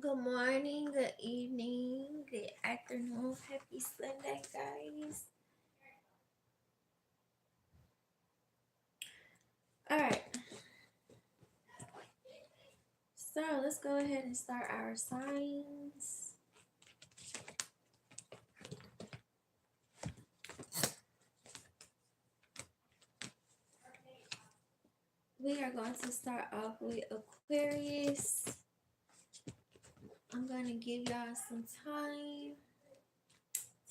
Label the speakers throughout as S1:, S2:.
S1: Good morning, good evening, good afternoon. Happy Sunday, guys. All right, so let's go ahead and start our signs. We are going to start off with Aquarius. I'm going to give y'all some time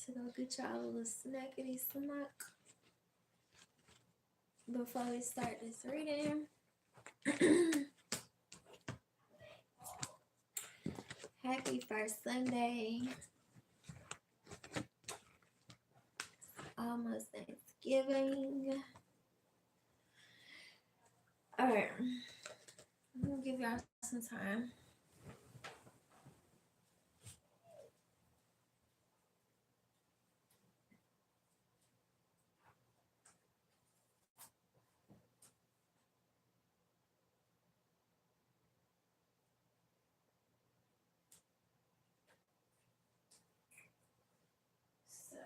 S1: to go get y'all a little snackety snack before we start this reading. Happy first Sunday. Almost Thanksgiving. All right, I'm gonna give y'all some time. So,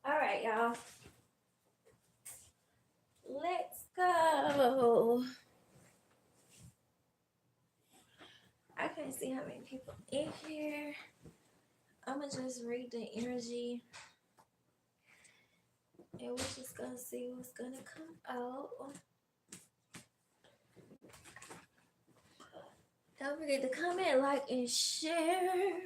S1: all right, y'all. Let's go. I can't see how many people in here. I'm gonna just read the energy and we're just gonna see what's gonna come out. Don't forget to comment, like, and share.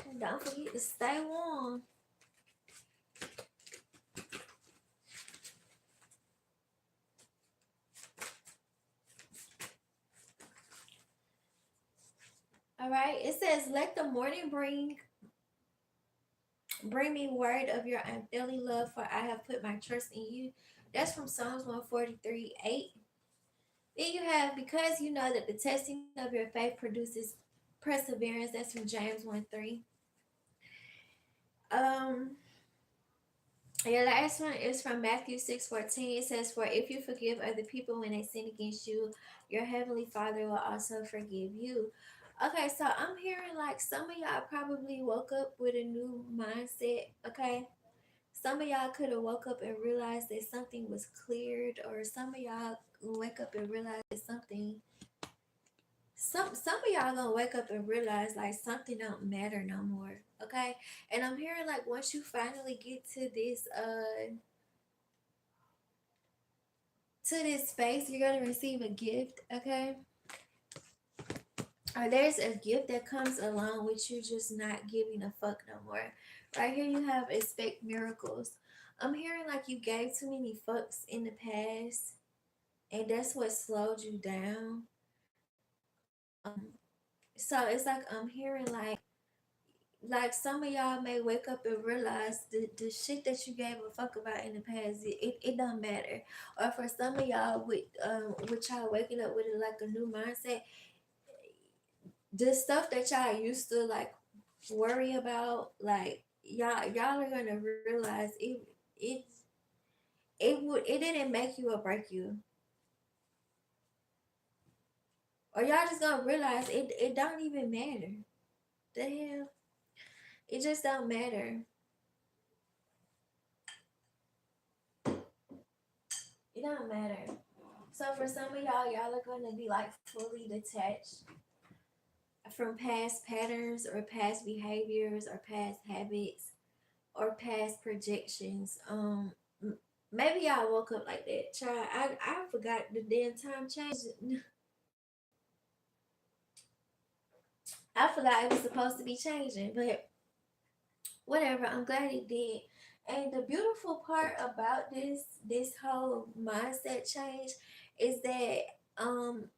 S1: And don't forget to stay warm. All right. It says, "Let the morning bring me word of your unfailing love, for I have put my trust in you." That's from Psalms 143:8. Then you have, "Because you know that the testing of your faith produces perseverance." That's from James 1:3. Um, your last one is from Matthew 6:14. It says, "For if you forgive other people when they sin against you, your heavenly Father will also forgive you." Okay, so I'm hearing like some of y'all probably woke up with a new mindset. Okay, some of y'all could have woke up and realized that something was cleared, or some of y'all wake up and realize that something some of y'all gonna wake up and realize like something don't matter no more. Okay. And I'm hearing like once you finally get to this space, you're gonna receive a gift. Okay. Or there's a gift that comes along with you just not giving a fuck no more. Right here you have expect miracles. I'm hearing like you gave too many fucks in the past, and that's what slowed you down. So it's like I'm hearing like some of y'all may wake up and realize the shit that you gave a fuck about in the past, it don't matter. Or for some of y'all with y'all waking up with like a new mindset, the stuff that y'all used to like worry about, like y'all are gonna realize it didn't make you or break you. Or y'all just gonna realize it don't even matter. The hell? It just don't matter. It don't matter. So for some of y'all are gonna be like fully detached from past patterns or past behaviors or past habits or past projections. Maybe y'all woke up like that. Child, I forgot the damn time change. I forgot it was supposed to be changing, but whatever. I'm glad it did. And the beautiful part about this whole mindset change is that um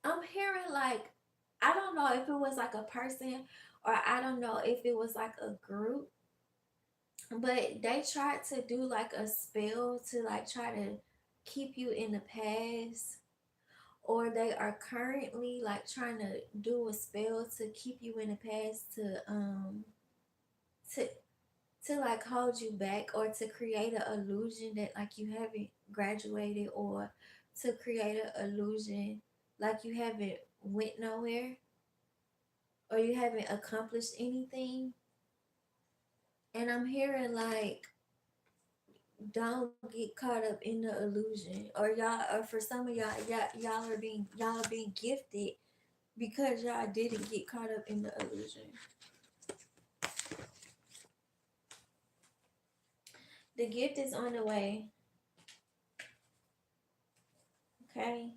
S1: I'm hearing like I don't know if it was like a person or I don't know if it was like a group, but they tried to do like a spell to like try to keep you in the past, or they are currently like trying to do a spell to keep you in the past to to like hold you back, or to create an illusion that like you haven't graduated, or to create an illusion like you haven't went nowhere or you haven't accomplished anything. And I'm hearing like don't get caught up in the illusion, or y'all, or for some of y'all are being gifted because y'all didn't get caught up in the illusion. The gift is on the way. Okay.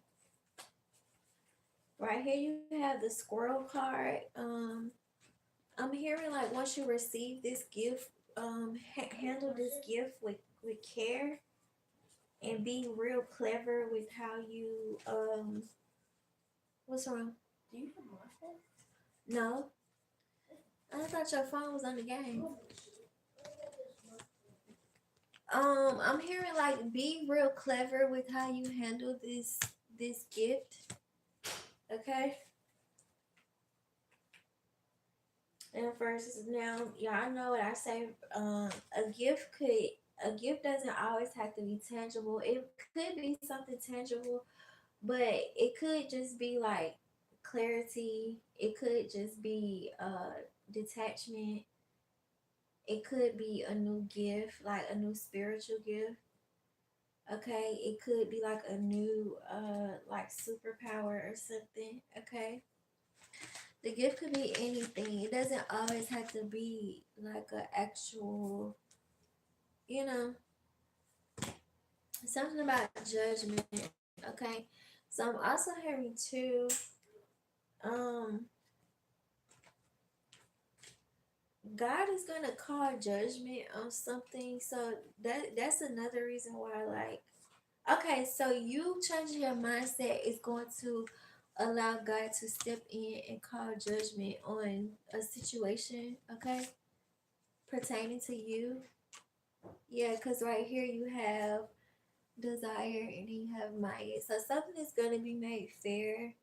S1: Right here you have the squirrel card. I'm hearing like once you receive this gift, handle this gift with care and be real clever with how you what's wrong?
S2: Do you have my phone?
S1: No, I thought your phone was on the game. I'm hearing like be real clever with how you handle this gift. Okay. And first now, y'all know what I say. A gift doesn't always have to be tangible. It could be something tangible, but it could just be like clarity. It could just be detachment. It could be a new gift, like a new spiritual gift. Okay, it could be like a new like superpower or something. Okay, the gift could be anything. It doesn't always have to be like an actual, you know, something about judgment. Okay, so I'm also hearing too. Um, God is gonna call judgment on something. So that's another reason why, like, okay, so you changing your mindset is going to allow God to step in and call judgment on a situation, okay, pertaining to you. Yeah, because right here you have desire and you have Maya. So something is going to be made fair.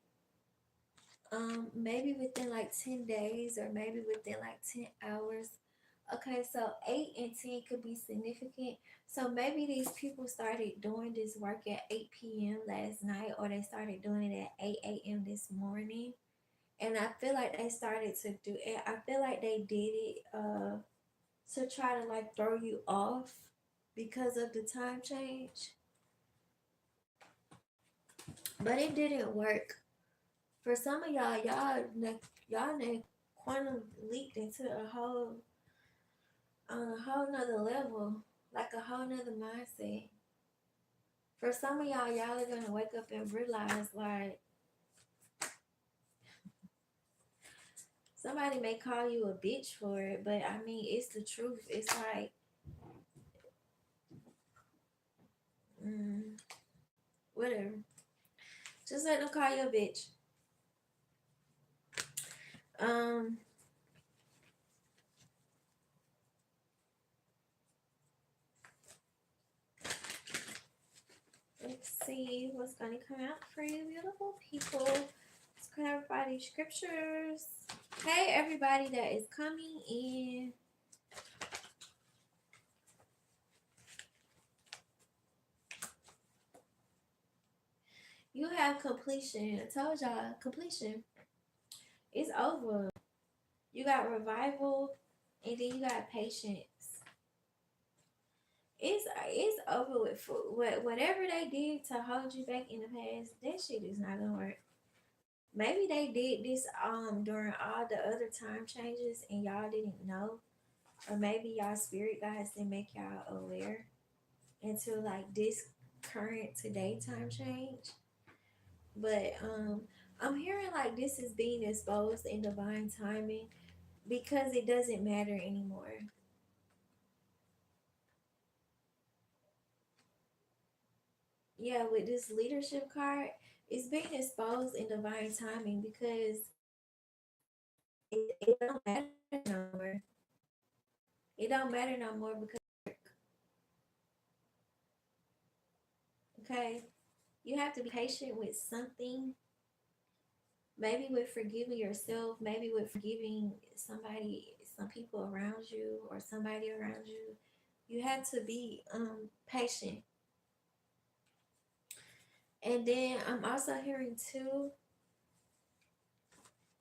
S1: Maybe within like 10 days or maybe within like 10 hours. Okay, so 8 and 10 could be significant. So maybe these people started doing this work at 8 p.m. last night, or they started doing it at 8 a.m. this morning. And I feel like they started to do it. I feel like they did it to try to like throw you off because of the time change. But it didn't work. For some of y'all, y'all quantum leaped into on a whole nother level, like a whole nother mindset. For some of y'all are gonna wake up and realize like somebody may call you a bitch for it, but I mean it's the truth. It's like, mm, whatever. Just let them call you a bitch. Um, let's see what's gonna come out for you, beautiful people. Let's clarify these scriptures. Hey, everybody that is coming in. You have completion. I told y'all, completion. It's over. You got revival, and then you got patience. It's over with. Whatever they did to hold you back in the past, that shit is not gonna work. Maybe they did this during all the other time changes and y'all didn't know, or maybe y'all spirit guides didn't make y'all aware until like this current today time change. But I'm hearing like this is being exposed in divine timing because it doesn't matter anymore. Yeah, with this leadership card, it's being exposed in divine timing because it don't matter no more. It don't matter no more because, okay, you have to be patient with something, maybe with forgiving yourself, maybe with forgiving somebody, some people around you or somebody around you. You have to be patient. And then I'm also hearing too,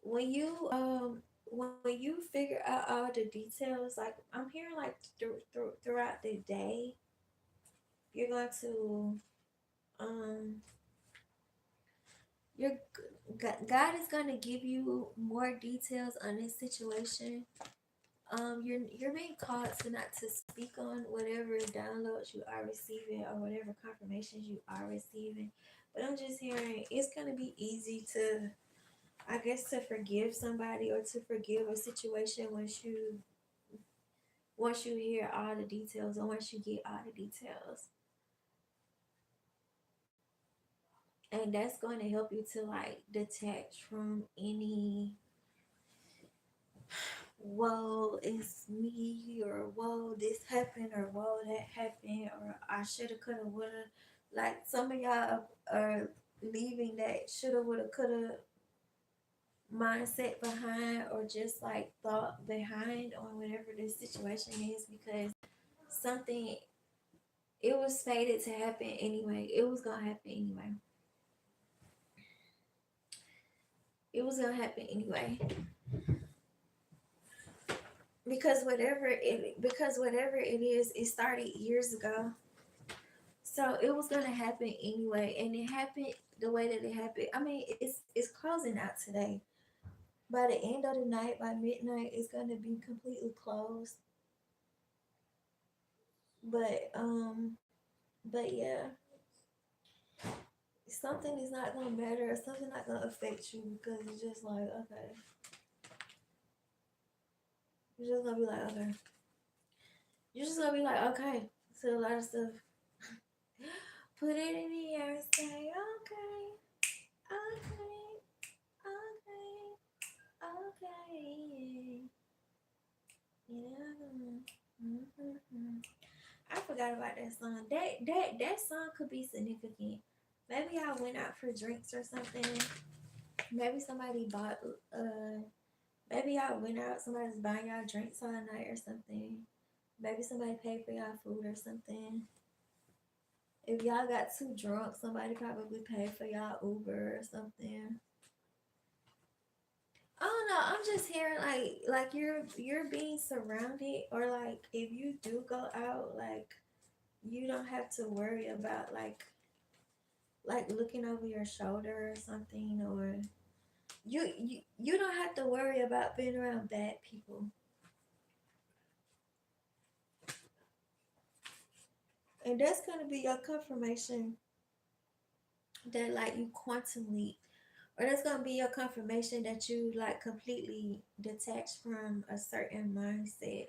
S1: when you figure out all the details, like I'm hearing like throughout the day, you're going to um you're God is going to give you more details on this situation. You're being called to not to speak on whatever downloads you are receiving or whatever confirmations you are receiving, but I'm just hearing it's going to be easy to, I guess, to forgive somebody or to forgive a situation once you hear all the details or once you get all the details. And that's going to help you to like detach from any whoa it's me, or whoa this happened, or whoa that happened, or I shoulda coulda woulda. Like some of y'all are leaving that shoulda woulda coulda mindset behind, or just like thought behind on whatever this situation is, because something, it was fated to happen anyway. It was gonna happen anyway. It was gonna happen anyway. Because whatever it is, it started years ago. So it was gonna happen anyway, and it happened the way that it happened. I mean, it's closing out today. By the end of the night, by midnight, it's gonna be completely closed. But yeah, something is not gonna matter. Something not gonna affect you because it's just like, okay, you're just gonna be like, okay, you're just gonna be like, okay. So a lot of stuff, put it in the air and say, okay, okay, okay, okay. Yeah. Mm-hmm. I forgot about that song. That song could be significant. Maybe I went out for drinks or something. Maybe somebody bought maybe y'all went out, somebody's buying y'all drinks all night or something. Maybe somebody paid for y'all food or something. If y'all got too drunk, somebody probably paid for y'all Uber or something. I don't know. I'm just hearing like you're being surrounded, or like if you do go out, like you don't have to worry about like looking over your shoulder or something, or You don't have to worry about being around bad people. And that's gonna be your confirmation that like you quantum leap. Or that's gonna be your confirmation that you like completely detached from a certain mindset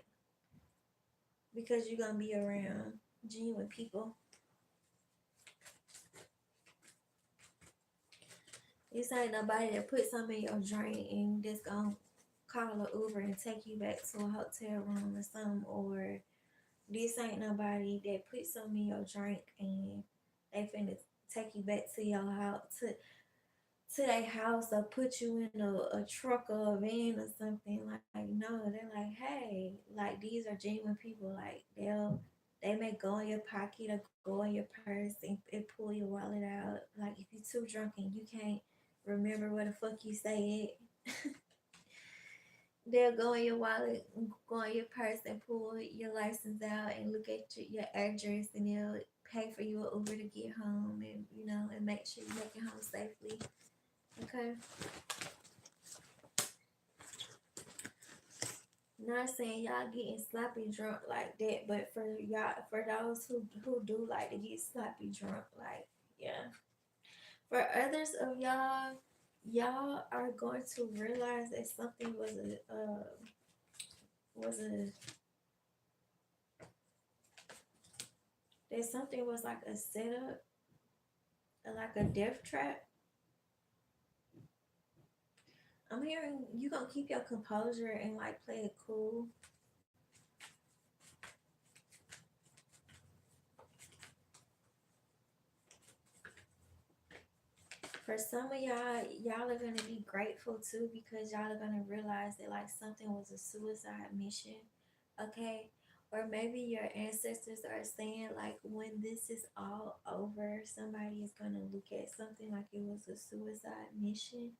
S1: because you're gonna be around genuine people. This ain't nobody that put something in your drink and just gonna call an Uber and take you back to a hotel room or something. Or this ain't nobody that put something in your drink and they finna take you back to your house to their house or put you in a truck or a van or something. Like no, they're like, hey, like these are genuine people. Like they may go in your pocket or go in your purse and pull your wallet out. Like if you're too drunk and you can't remember where the fuck you say it, they'll go in your wallet, go in your purse and pull your license out and look at your address and they'll pay for you an Uber to get home and and make sure you make it home safely. Okay. Not saying y'all getting sloppy drunk like that, but for those who do like to get sloppy drunk, like yeah. For others of y'all, y'all are going to realize that something was a that something was like a setup, like a death trap. I'm hearing you gonna keep your composure and like play it cool. For some of y'all are gonna be grateful too because y'all are gonna realize that like something was a suicide mission, okay? Or maybe your ancestors are saying like when this is all over, somebody is gonna look at something like it was a suicide mission.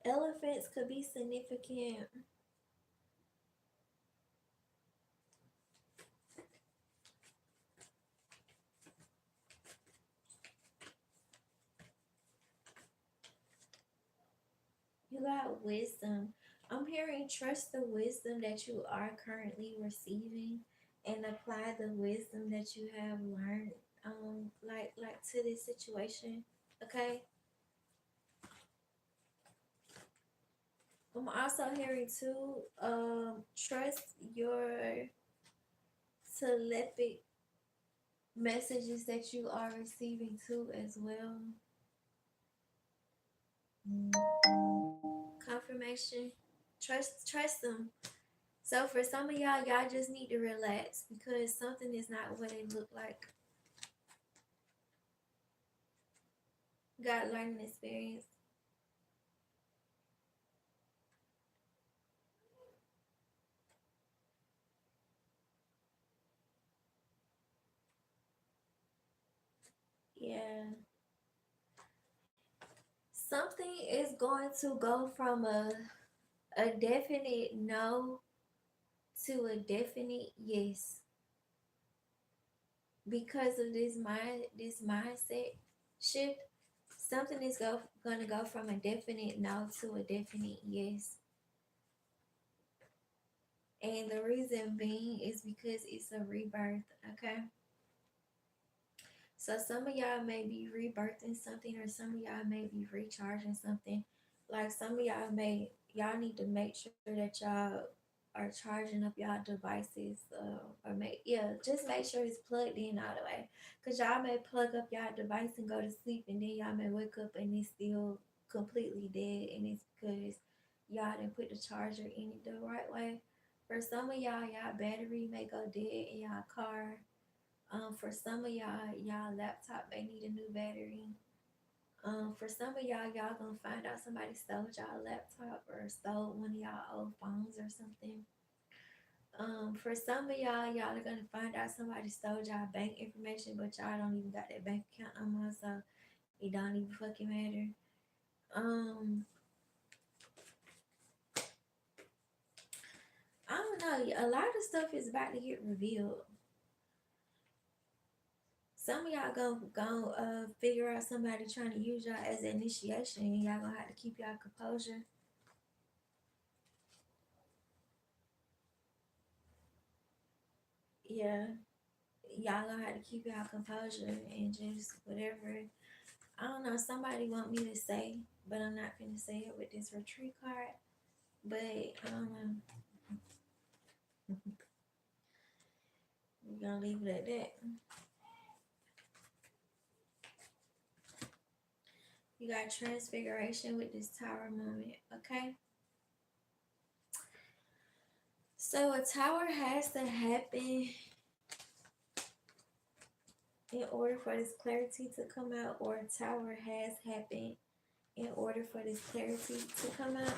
S1: Elephants could be significant. You got wisdom. I'm hearing trust the wisdom that you are currently receiving and apply the wisdom that you have learned like to this situation. Okay? I'm also hearing too, trust your telepathic messages that you are receiving too as well. Confirmation. Trust them. So for some of y'all just need to relax because something is not what it looked like. Got learning experience. Yeah. Something is going to go from a definite no to a definite yes because of this mindset shift. Something is gonna go from a definite no to a definite yes. And the reason being is because it's a rebirth, okay? So some of y'all may be rebirthing something, or some of y'all may be recharging something. Like some of y'all need to make sure that y'all are charging up y'all devices, or make yeah, just make sure it's plugged in all the way. Cause y'all may plug up y'all device and go to sleep, and then y'all may wake up and it's still completely dead, and it's because y'all didn't put the charger in it the right way. For some of y'all battery may go dead in y'all car. For some of y'all laptop may need a new battery. For some of y'all gonna find out somebody stole y'all laptop or stole one of y'all old phones or something. For some of y'all are gonna find out somebody stole y'all bank information, but y'all don't even got that bank account no more, so it don't even fucking matter. Um, I don't know. A lot of stuff is about to get revealed. Some of y'all go figure out somebody trying to use y'all as an initiation, and y'all gonna have to keep y'all composure. Yeah, y'all gonna have to keep y'all composure and just whatever. I don't know. Somebody want me to say, but I'm not gonna say it with this retreat card. But I don't know. We're gonna leave it at that. You got transfiguration with this tower moment, okay? So a tower has to happen in order for this clarity to come out, or a tower has happened in order for this clarity to come out.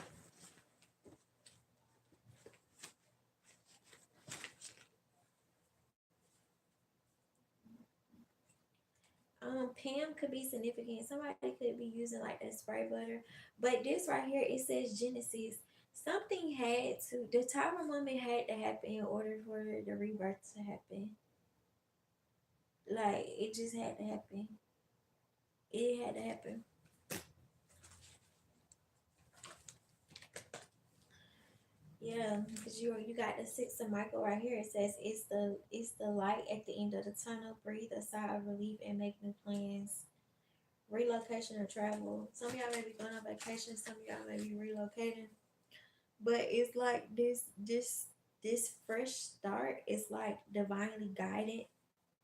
S1: Pam could be significant. Somebody could be using like that spray butter. But this right here, it says Genesis. Something had to, the tower moment had to happen in order for the rebirth to happen. Like, it just had to happen. It had to happen. Yeah, because you got the Six of Michael right here. It says it's the light at the end of the tunnel. Breathe a sigh of relief and make new plans. Relocation or travel. Some of y'all may be going on vacation. Some of y'all may be relocating. But it's like this fresh start is like divinely guided.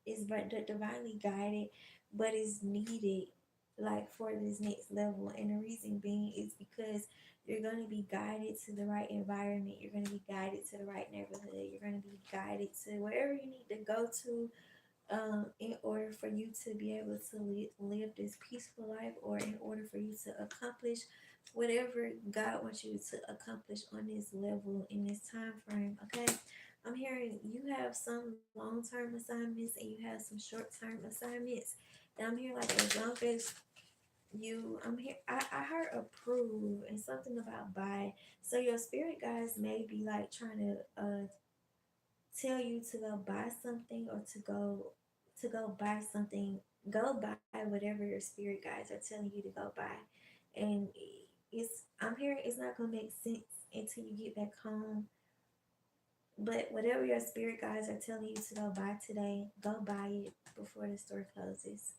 S1: It's but divinely guided, but it's needed like for this next level. And the reason being is because you're going to be guided to the right environment. You're going to be guided to the right neighborhood. You're going to be guided to wherever you need to go to, in order for you to be able to live this peaceful life, or in order for you to accomplish whatever God wants you to accomplish on this level in this time frame. Okay, I'm hearing you have some long-term assignments and you have some short-term assignments. And I'm here like as long as I'm here, I heard approve and something about buy. So your spirit guides may be like trying to tell you to go buy something, or to go buy something. Go buy whatever your spirit guides are telling you to go buy. And I'm hearing it's not gonna make sense until you get back home. But whatever your spirit guides are telling you to go buy today, go buy it before the store closes.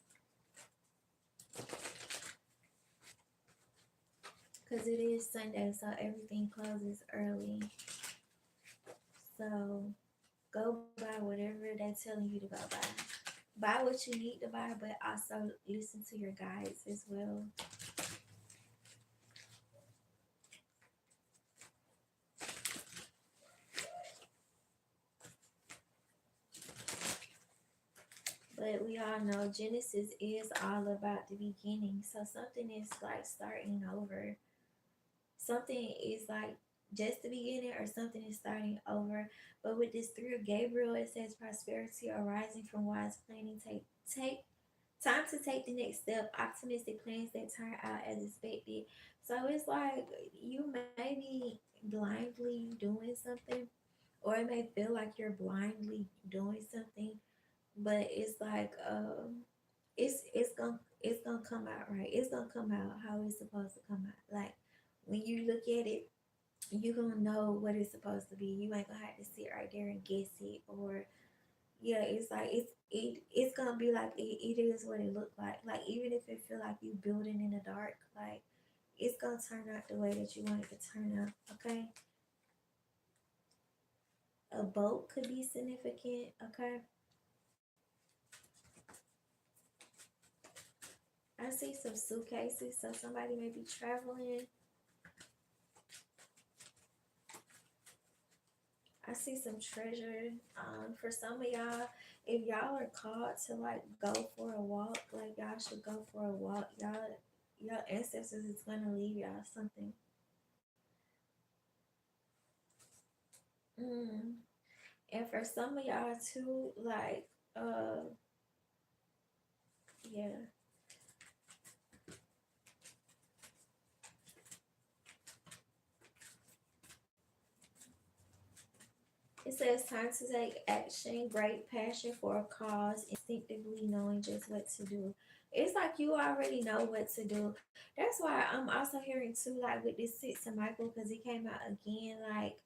S1: Because it is Sunday, so everything closes early. So go buy whatever they're telling you to go buy. Buy what you need to buy, but also listen to your guides as well. But we all know Genesis is all about the beginning. So something is like starting over. Something is like just the beginning, or something is starting over. But with this three of Gabriel, it says prosperity arising from wise planning. Take time to take the next step. Optimistic plans that turn out as expected. So it's like you may be blindly doing something, or it may feel like you're blindly doing something, but it's like it's gonna come out right. It's gonna come out how it's supposed to come out. Like when you look at it, you gonna know what it's supposed to be. You ain't gonna have to sit right there and guess it, or yeah, it's like it's gonna be like it is what it looked like. Like even if it feel like you building in the dark, like it's gonna turn out the way that you want it to turn out. Okay, a boat could be significant. Okay, I see some suitcases, so somebody may be traveling. I see some treasure. For some of y'all, if y'all are called to like go for a walk, like y'all should go for a walk. Your ancestors is gonna leave y'all something. Mm. And for some of y'all too, like yeah, It says time to take action, great passion for a cause, instinctively knowing just what to do. It's like you already know what to do. That's why I'm also hearing too, like with this six of Michael, because he came out again, like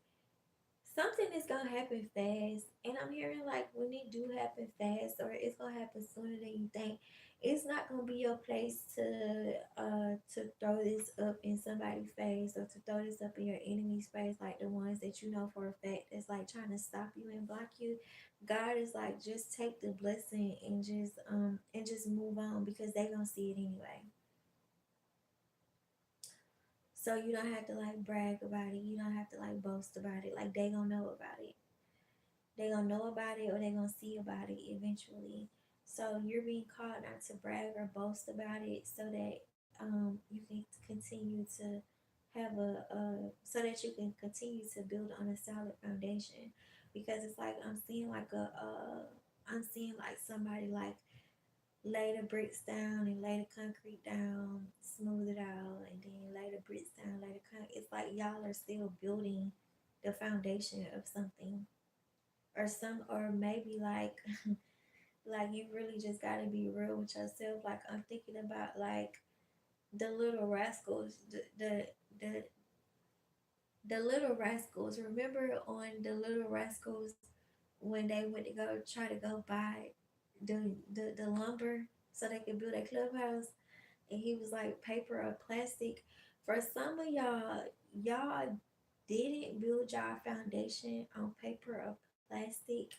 S1: something is gonna happen fast, and I'm hearing like when it do happen fast, or it's gonna happen sooner than you think. It's not gonna be your place to throw this up in somebody's face, or to throw this up in your enemy's face, like the ones that you know for a fact that's like trying to stop you and block you. God is like, just take the blessing and just move on, because they gonna see it anyway. So you don't have to like brag about it. You don't have to like boast about it. Like they gonna know about it. They gonna know about it, or they gonna see about it eventually. So you're being called not to brag or boast about it, so that you can continue to have so that you can continue to build on a solid foundation. Because it's like I'm seeing like somebody like lay the bricks down and lay the concrete down, smooth it out, and then lay the bricks down, lay the concrete. It's like y'all are still building the foundation of something, or or maybe like like you really just got to be real with yourself. Like I'm thinking about like the little rascals, the little rascals. Remember on the little rascals when they went to go try to go buy the lumber so they could build a clubhouse, and he was like paper or plastic. For some of y'all didn't build y'all foundation on paper or plastic.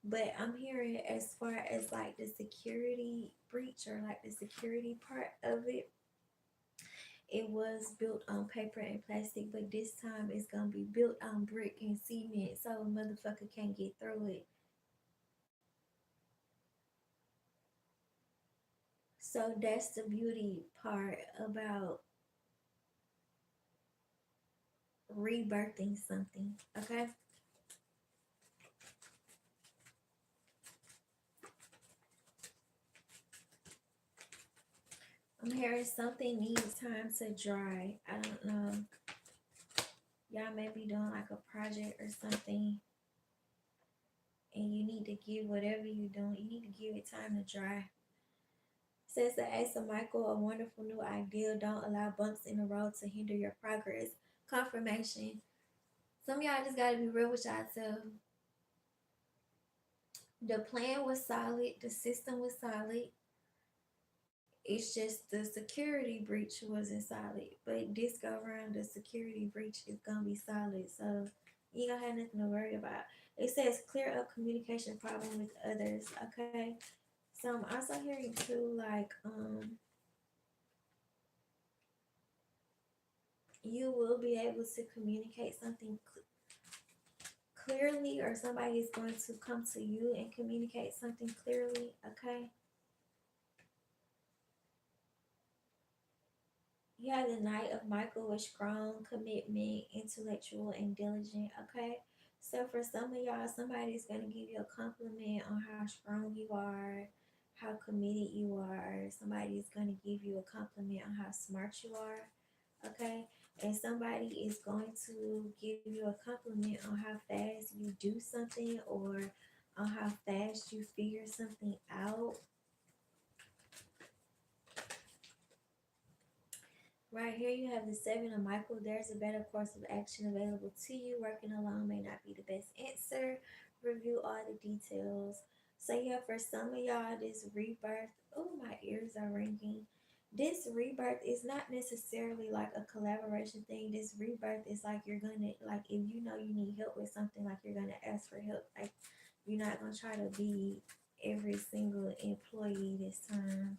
S1: But I'm hearing as far as like the security breach, or like the security part of it, it was built on paper and plastic, but this time it's gonna be built on brick and cement, so a motherfucker can't get through it. So that's the beauty part about rebirthing something. Okay. I'm hearing something needs time to dry. I don't know. Y'all may be doing like a project or something, and you need to give whatever you're doing, you need to give it time to dry. Says the Ace of Michael, a wonderful new idea. Don't allow bumps in the road to hinder your progress. Confirmation. Some of y'all just gotta be real with yourself. The plan was solid, the system was solid. It's just the security breach wasn't solid. But this go around, the security breach is gonna be solid. So you ain't gonna have nothing to worry about. It says clear up communication problem with others. Okay. So I'm also hearing too, like, you will be able to communicate something clearly, or somebody is going to come to you and communicate something clearly. Okay. You have the Knight of Michael with strong commitment, intellectual, and diligent. Okay. So for some of y'all, somebody's going to give you a compliment on how strong you are, how committed you are. Somebody's going to give you a compliment on how smart you are. Okay. And somebody is going to give you a compliment on how fast you do something, or on how fast you figure something out. Right here, you have the Seven of Michael. There's a better course of action available to you. Working alone may not be the best answer. Review all the details. So, yeah, for some of y'all, this rebirth, oh, my ears are ringing. This rebirth is not necessarily like a collaboration thing. This rebirth is like you're gonna, like, if you know you need help with something, like you're gonna ask for help. Like, you're not gonna try to be every single employee this time,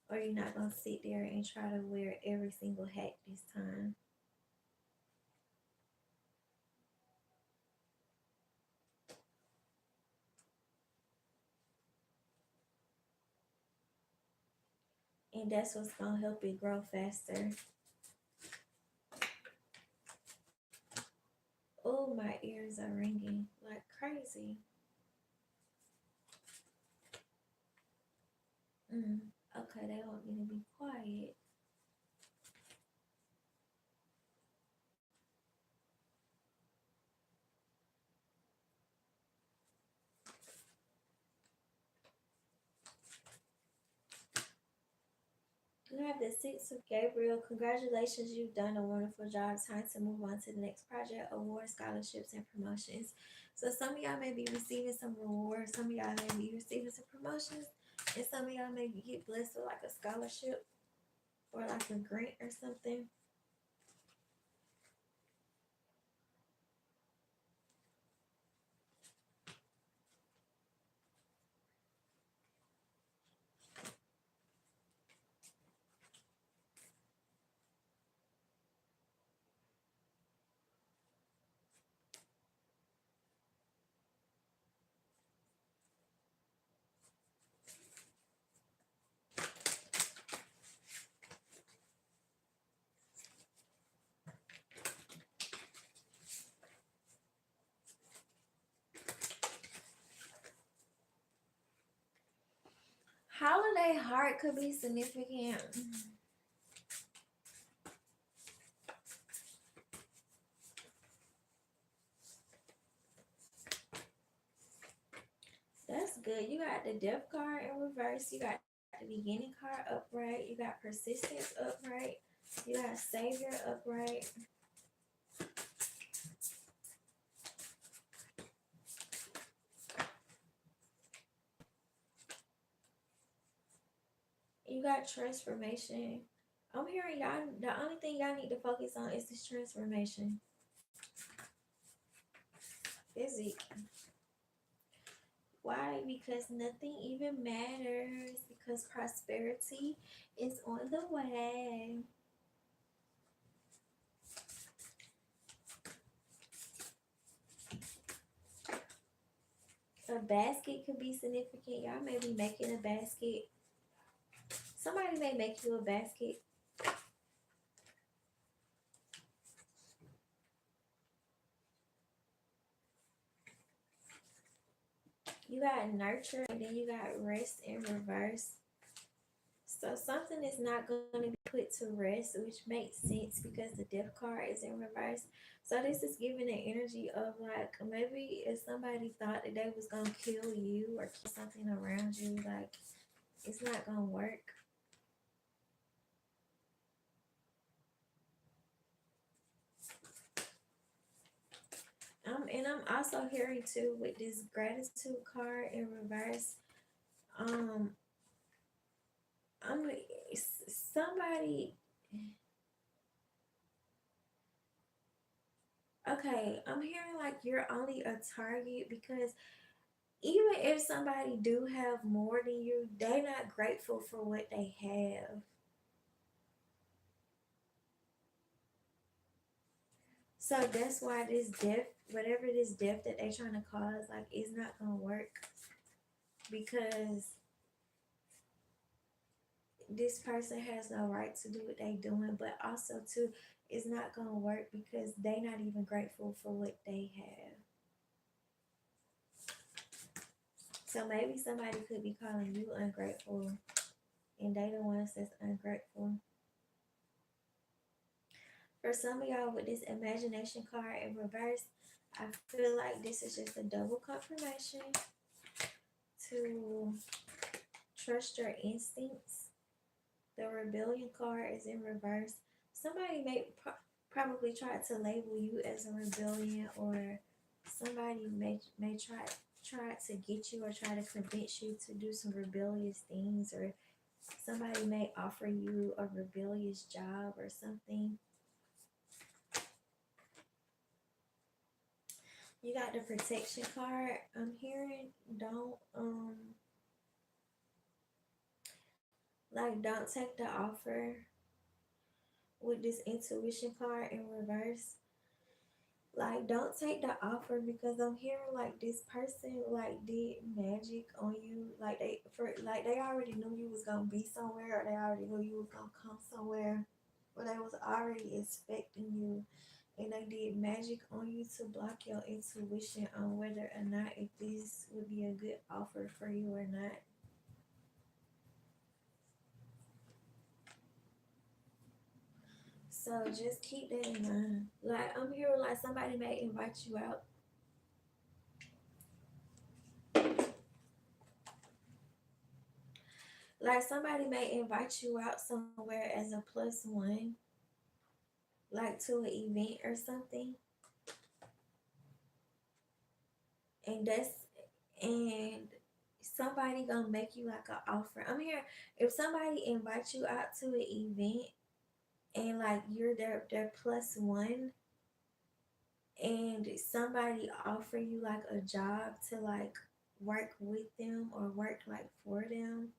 S1: or you're not gonna sit there and try to wear every single hat this time. And that's what's gonna help it grow faster. Oh, my ears are ringing like crazy. Mm. Okay, they want me to be quiet. have the Six of Gabriel. Congratulations, you've done a wonderful job. Time to move on to the next project, award, scholarships, and promotions. So some of y'all may be receiving some rewards. Some of y'all may be receiving some promotions. And some of y'all may get blessed with like a scholarship or like a grant or something. Holiday heart could be significant. That's good. You got the death card in reverse. You got the beginning card upright. You got persistence upright. You got savior upright. You got transformation. I'm hearing y'all, the only thing y'all need to focus on is this transformation. Physique. Why? Because nothing even matters. Because prosperity is on the way. A basket could be significant. Y'all may be making a basket. Somebody may make you a basket. You got nurture and then you got rest in reverse. So something is not going to be put to rest, which makes sense because the death card is in reverse. So this is giving the energy of like maybe if somebody thought that they was gonna kill you or kill something around you, like it's not gonna work. And I'm also hearing too with this gratitude card in reverse. Um, I'm somebody. Okay, I'm hearing like you're only a target because even if somebody do have more than you, they're not grateful for what they have. So that's why this death, whatever this death that they trying to cause, like it's not gonna work because this person has no right to do what they doing, but also too, it's not gonna work because they not even grateful for what they have. So maybe somebody could be calling you ungrateful, and they the ones that's ungrateful. For some of y'all with this imagination card in reverse, I feel like this is just a double confirmation to trust your instincts. The rebellion card is in reverse. Somebody may probably try to label you as a rebellion, or somebody may try to get you or try to convince you to do some rebellious things, or somebody may offer you a rebellious job or something. You got the protection card. I'm hearing don't take the offer with this intuition card in reverse. Like don't take the offer because I'm hearing like this person like did magic on you. Like they already knew you was gonna be somewhere, or they already knew you was gonna come somewhere, or they was already expecting you, and they did magic on you to block your intuition on whether or not if this would be a good offer for you or not. So just keep that in mind. Like I'm hearing like somebody may invite you out. Like somebody may invite you out somewhere as a plus one, like to an event or something, and and somebody gonna make you like an offer. I'm here. If somebody invites you out to an event and like you're their plus one, and somebody offer you like a job to like work with them or work like for them,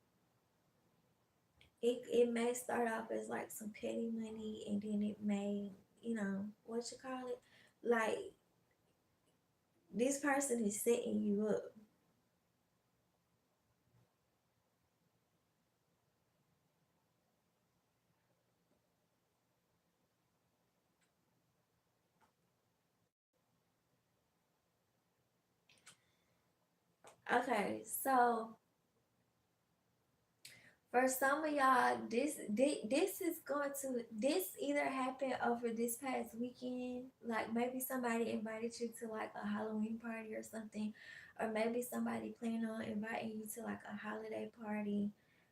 S1: it may start off as like some petty money, and then it may, what you call it, like this person is setting you up. Okay, so for some of y'all, this is going to this either happened over this past weekend, like maybe somebody invited you to like a Halloween party or something, or maybe somebody planned on inviting you to like a holiday party.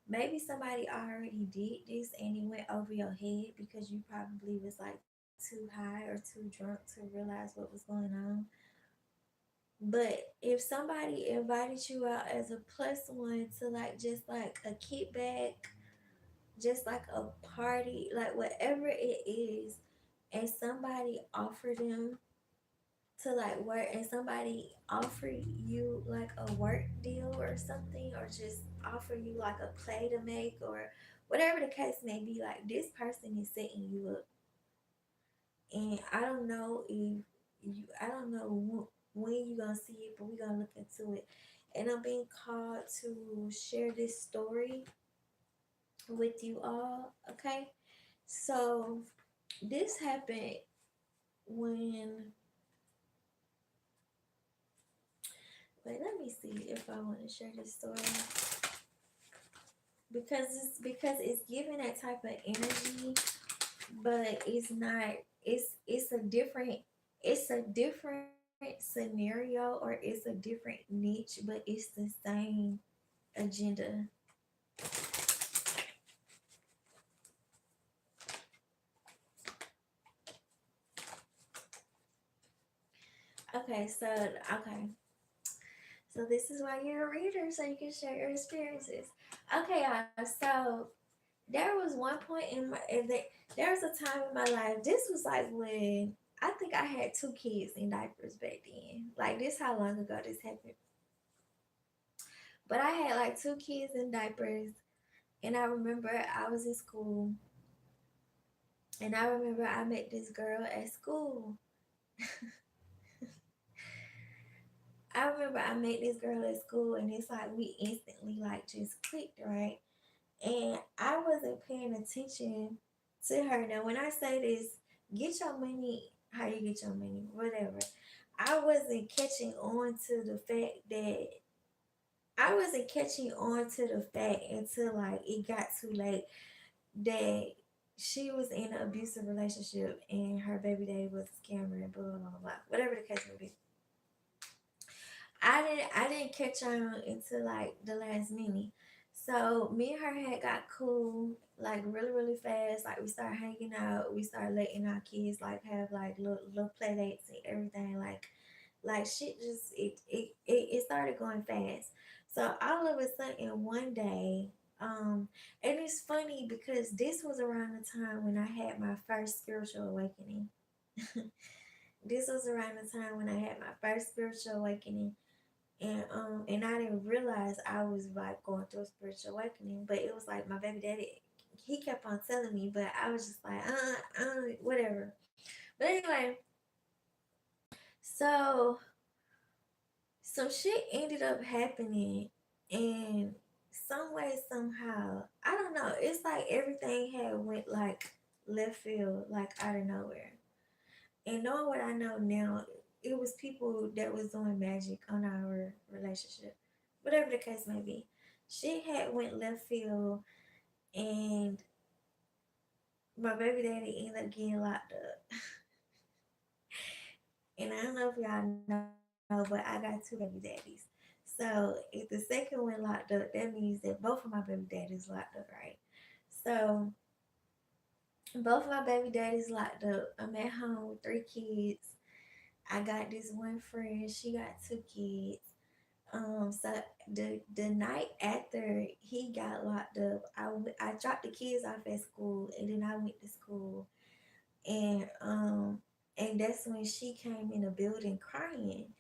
S1: Maybe somebody already did this and it went over your head because you probably was like too high or too drunk to realize what was going on. But if somebody invited you out as a plus one to like just like a kickback, just like a party, like whatever it is, and somebody offered them to like work, and somebody offer you like a work deal or something, or just offer you like a play to make, or whatever the case may be, like this person is setting you up. And I don't know if I don't know when you gonna see it, but we gonna look into it. And I'm being called to share this story with you all. Okay, so this happened when. Wait, let me see if I want to share this story, because it's giving that type of energy, but it's not. It's a different. It's a different scenario, or it's a different niche, but it's the same agenda. Okay, so this is why you're a reader, so you can share your experiences. Okay, so there was one point there was a time in my life. This was like when I think I had two kids in diapers back then. Like this, how long ago this happened? But I had like two kids in diapers, and I remember I was in school, and I remember I met this girl at school. I remember I met this girl at school, and it's like we instantly like just clicked, right? And I wasn't paying attention to her. Now, when I say this, get your money how you get your money, whatever. I wasn't catching on to the fact that I wasn't catching on to the fact until like it got too late that she was in an abusive relationship and her baby daddy was a scammer and blah blah blah blah. Whatever the case may be. I didn't catch on until like the last minute. So me and her had got cool like really really fast. Like we started hanging out. We started letting our kids like have like little play dates and everything. Like shit just it started going fast. So all of a sudden one day, and it's funny because this was around the time when I had my first spiritual awakening. This was around the time when I had my first spiritual awakening, and I didn't realize I was like going through a spiritual awakening, but it was like my baby daddy, he kept on telling me, but I was just like whatever. But anyway, so some shit ended up happening, and some way somehow, I don't know, it's like everything had went like left field, like out of nowhere. And knowing what I know now, it was people that was doing magic on our relationship, whatever the case may be. She had went left field, and my baby daddy ended up getting locked up. And I don't know if y'all know, but I got two baby daddies. So if the second one locked up, that means that both of my baby daddies locked up, right? So both of my baby daddies locked up. I'm at home with 3 kids. I got this one friend. She got 2 kids. So the night after he got locked up, I dropped the kids off at school, and then I went to school, and that's when she came in the building crying.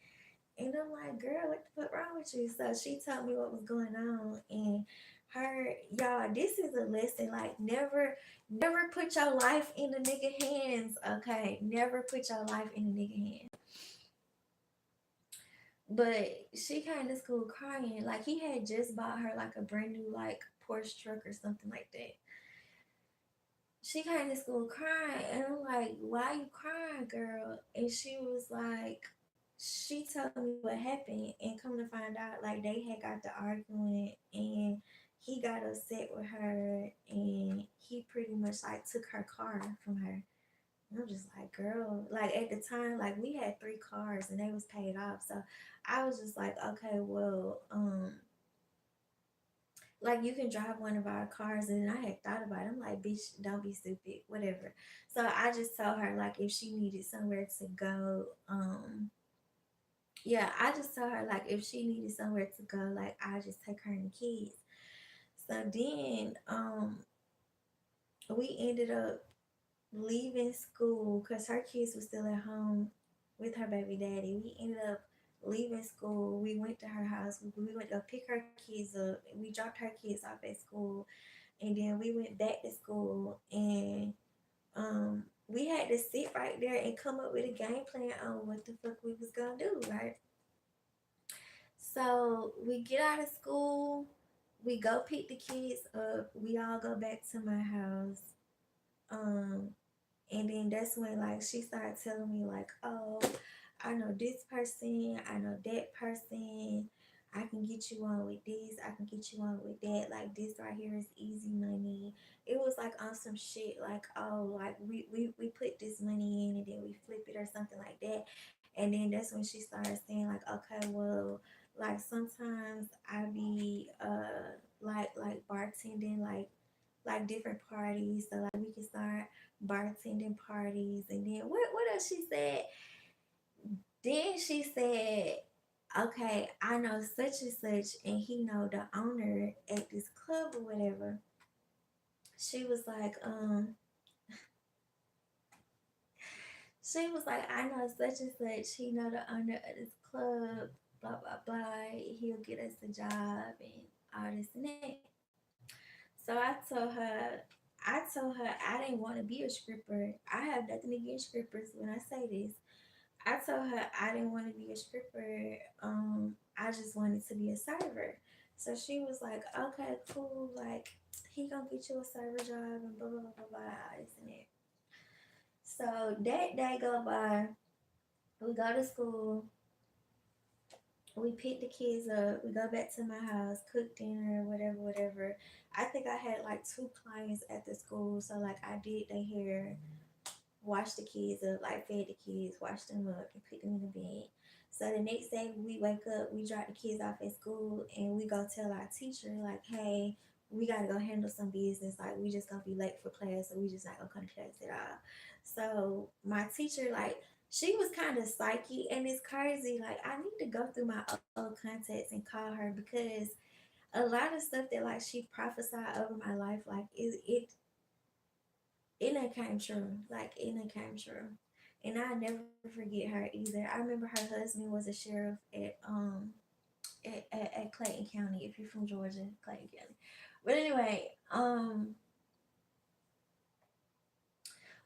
S1: And I'm like, girl, what the fuck wrong with you? So she told me what was going on. And her, y'all, this is a lesson. Like, never put your life in the nigga hands, okay? Never put your life in the nigga hands. But she came to school crying. Like, he had just bought her, like, a brand new, like, Porsche truck or something like that. She came to school crying, and I'm like, why you crying, girl? And she was like, she told me what happened, and come to find out, like, they had got to arguing, and he got upset with her, and he pretty much like took her car from her. And I'm just like, girl, like at the time, like we had 3 cars and they was paid off, so I was just like, okay, well, like you can drive one of our cars. And then I had thought about it. I'm like, bitch, don't be stupid, whatever. So I just told her like if she needed somewhere to go, yeah, I just told her like if she needed somewhere to go, like I just take her and the kids. So then we ended up leaving school because her kids were still at home with her baby daddy. We ended up leaving school. We went to her house. We went to pick her kids up. We dropped her kids off at school, and then we went back to school. And we had to sit right there and come up with a game plan on what the fuck we was gonna do, right? So we get out of school. We go pick the kids up. We all go back to my house. Um, And then that's when like she started telling me like, oh, I know this person, I know that person. I can get you on with this, I can get you on with that. Like this right here is easy money. It was like on some shit like, oh, like we put this money in and then we flip it or something like that. And then that's when she started saying like, okay, well, like sometimes I be like bartending like different parties. So like we can start bartending parties. And then what else she said? Then she said, okay, I know such and such, and he know the owner at this club or whatever. She was like, she was like, I know such and such, he know the owner of this club, blah blah blah. He'll get us a job and all this and that. So I told her I didn't want to be a stripper. I have nothing against strippers when I say this. I told her I didn't want to be a stripper. I just wanted to be a server. So she was like, okay, cool. Like, he gonna get you a server job and blah, blah, blah, blah, blah, this and that. So that day go by, we go to school, we pick the kids up, we go back to my house, cook dinner, whatever, whatever. I think I had like 2 clients at the school. So, like, I did their hair, wash the kids up, like fed the kids, wash them up, and put them in the bed. So the next day we wake up, we drop the kids off at school, and we go tell our teacher like, hey, we gotta go handle some business. Like we just gonna be late for class, so we just not gonna come to class at all. So my teacher like she was kind of psyche, and it's crazy. Like I need to go through my old contacts and call her because a lot of stuff that like she prophesied over my life, like it done came true. Like it done came true. And I never forget her either. I remember her husband was a sheriff at Clayton County. If you're from Georgia, Clayton County. But anyway,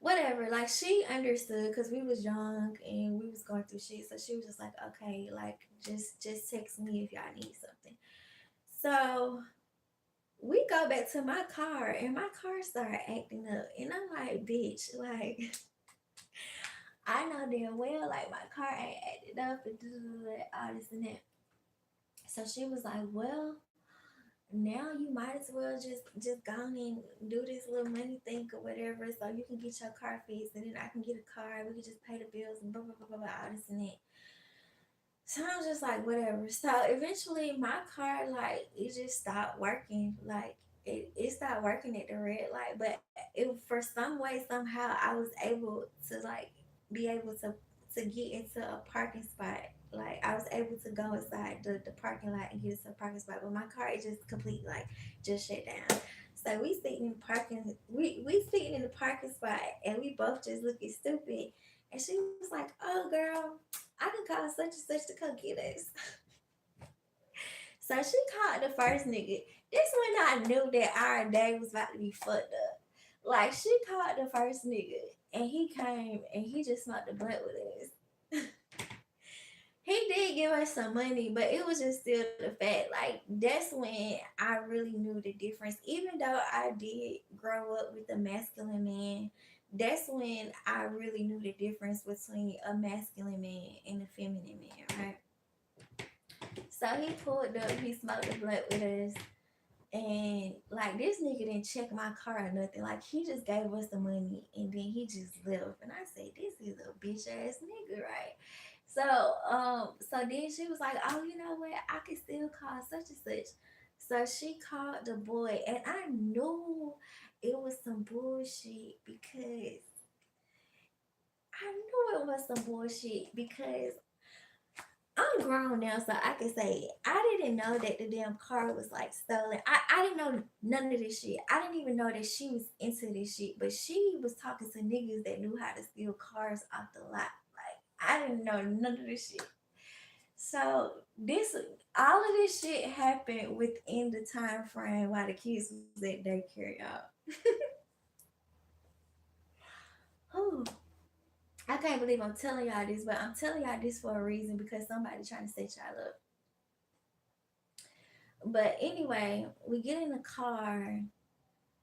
S1: whatever. Like she understood because we was young and we was going through shit. So she was just like, okay, like just text me if y'all need something. So we go back to my car and my car started acting up, and I'm like, bitch, like I know damn well like my car ain't acted up and all this and that. So she was like, well, now you might as well just go on and do this little money thing or whatever, so you can get your car fixed, and then I can get a car. We can just pay the bills and blah blah blah blah, blah all this and that. So I'm just like, whatever. So eventually my car, like, it just stopped working. Like, it stopped working at the red light. But it, for some way, somehow, I was able to, like, be able to get into a parking spot. Like, I was able to go inside the parking lot and get into a parking spot. But my car, it just completely, like, just shut down. So we sitting in the parking spot, and we both just looking stupid. And she was like, "Oh, girl, I can call such and such to come get us." So she called the first nigga. This when I knew that our day was about to be fucked up. Like, she called the first nigga, and he came and he just smoked the blunt with us. He did give us some money, but it was just still the fact. Like, that's when I really knew the difference. Even though I did grow up with a masculine man, that's when I really knew the difference between a masculine man and a feminine man, right? So he pulled up, he smoked the blunt with us, and like, this nigga didn't check my car or nothing. Like, he just gave us the money and then he just left. And I said, this is a bitch ass nigga, right? So then she was like, "Oh, you know what? I can still call such and such." So she called the boy, and I knew it was some bullshit because I'm grown now, so I can say I didn't know that the damn car was like stolen. I didn't know none of this shit. I didn't even know that she was into this shit, but she was talking to niggas that knew how to steal cars off the lot. Like, I didn't know none of this shit. So this all of this shit happened within the time frame while the kids was at daycare, y'all. Whew. I can't believe I'm telling y'all this, but I'm telling y'all this for a reason because somebody trying to set y'all up. But anyway, we get in the car.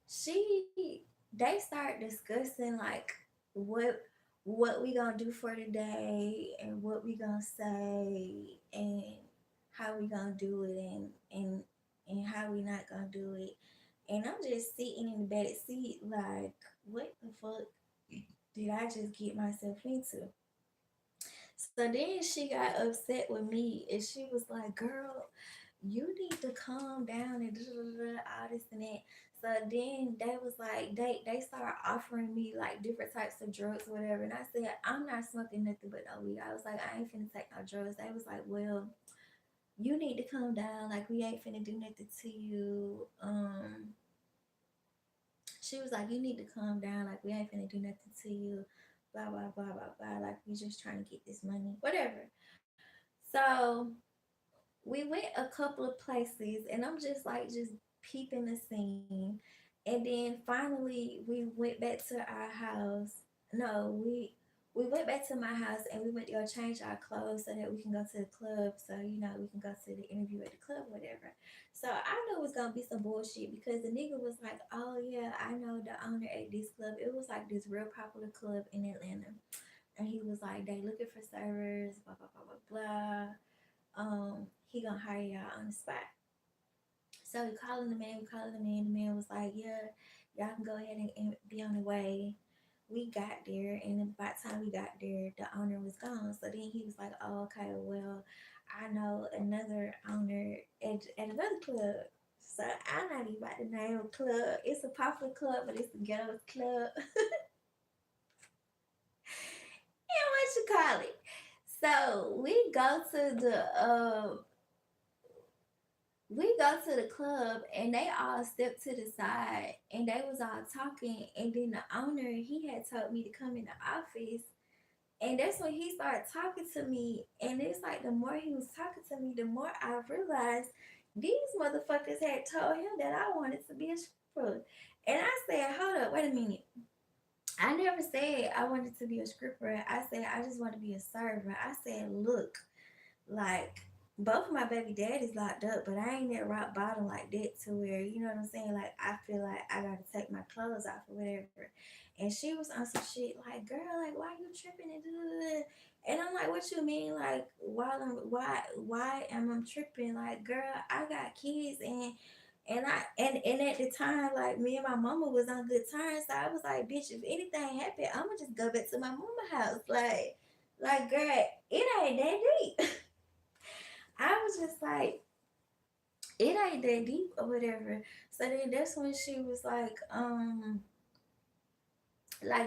S1: She they start discussing like what what we gonna do for today and what we gonna say and how we gonna do it and how we not gonna do it. And I'm just sitting in the back seat like, what the fuck did I just get myself into? So then she got upset with me and she was like, "Girl, you need to calm down and all this and that." So then they was like, they started offering me like different types of drugs or whatever. And I said, "I'm not smoking nothing but no weed." I was like, "I ain't finna take no drugs." They was like, "Well, you need to calm down. Like, we ain't finna do nothing to you." She was like, "You need to calm down. Like, we ain't finna do nothing to you. Blah blah blah blah blah. Like, we just trying to get this money, whatever." So we went a couple of places and I'm just like just peeping the scene. And then finally we went back to our house. No, we went back to my house and we went to go change our clothes so that we can go to the club. So, we can go to the interview at the club, whatever. So I knew it was gonna be some bullshit because the nigga was like, "Oh yeah, I know the owner at this club." It was like this real popular club in Atlanta. And he was like, "They looking for servers, blah blah blah blah blah. He gonna hire y'all on the spot." So we calling the man, we calling the man. The man was like, "Yeah, y'all can go ahead and be on the way." We got there, and by the time we got there, the owner was gone. So then he was like, "Oh, okay, well, I know another owner at another club." So I'm not even about to name a club. It's a popular club, but it's a ghetto club. And what you call it? So we go to the club and they all stepped to the side and they was all talking, and then the owner, he had told me to come in the office, and that's when he started talking to me. And it's like, the more he was talking to me, the more I realized these motherfuckers had told him that I wanted to be a stripper. And I said, "Hold up, wait a minute. I never said I wanted to be a stripper. I said I just want to be a server." I said, "Look, like, both of my baby daddies locked up, but I ain't at rock bottom like that to where, you know what I'm saying? Like, I feel like I gotta take my clothes off or whatever." And she was on some shit like, "Girl, like, why you tripping?" And and I'm like, "What you mean? Like, why am I tripping? Like, girl, I got kids and at the time, like, me and my mama was on good terms. So I was like, bitch, if anything happened, I'ma just go back to my mama house. Like, girl, it ain't that deep." was just like, it ain't that deep or whatever. So then that's when she was like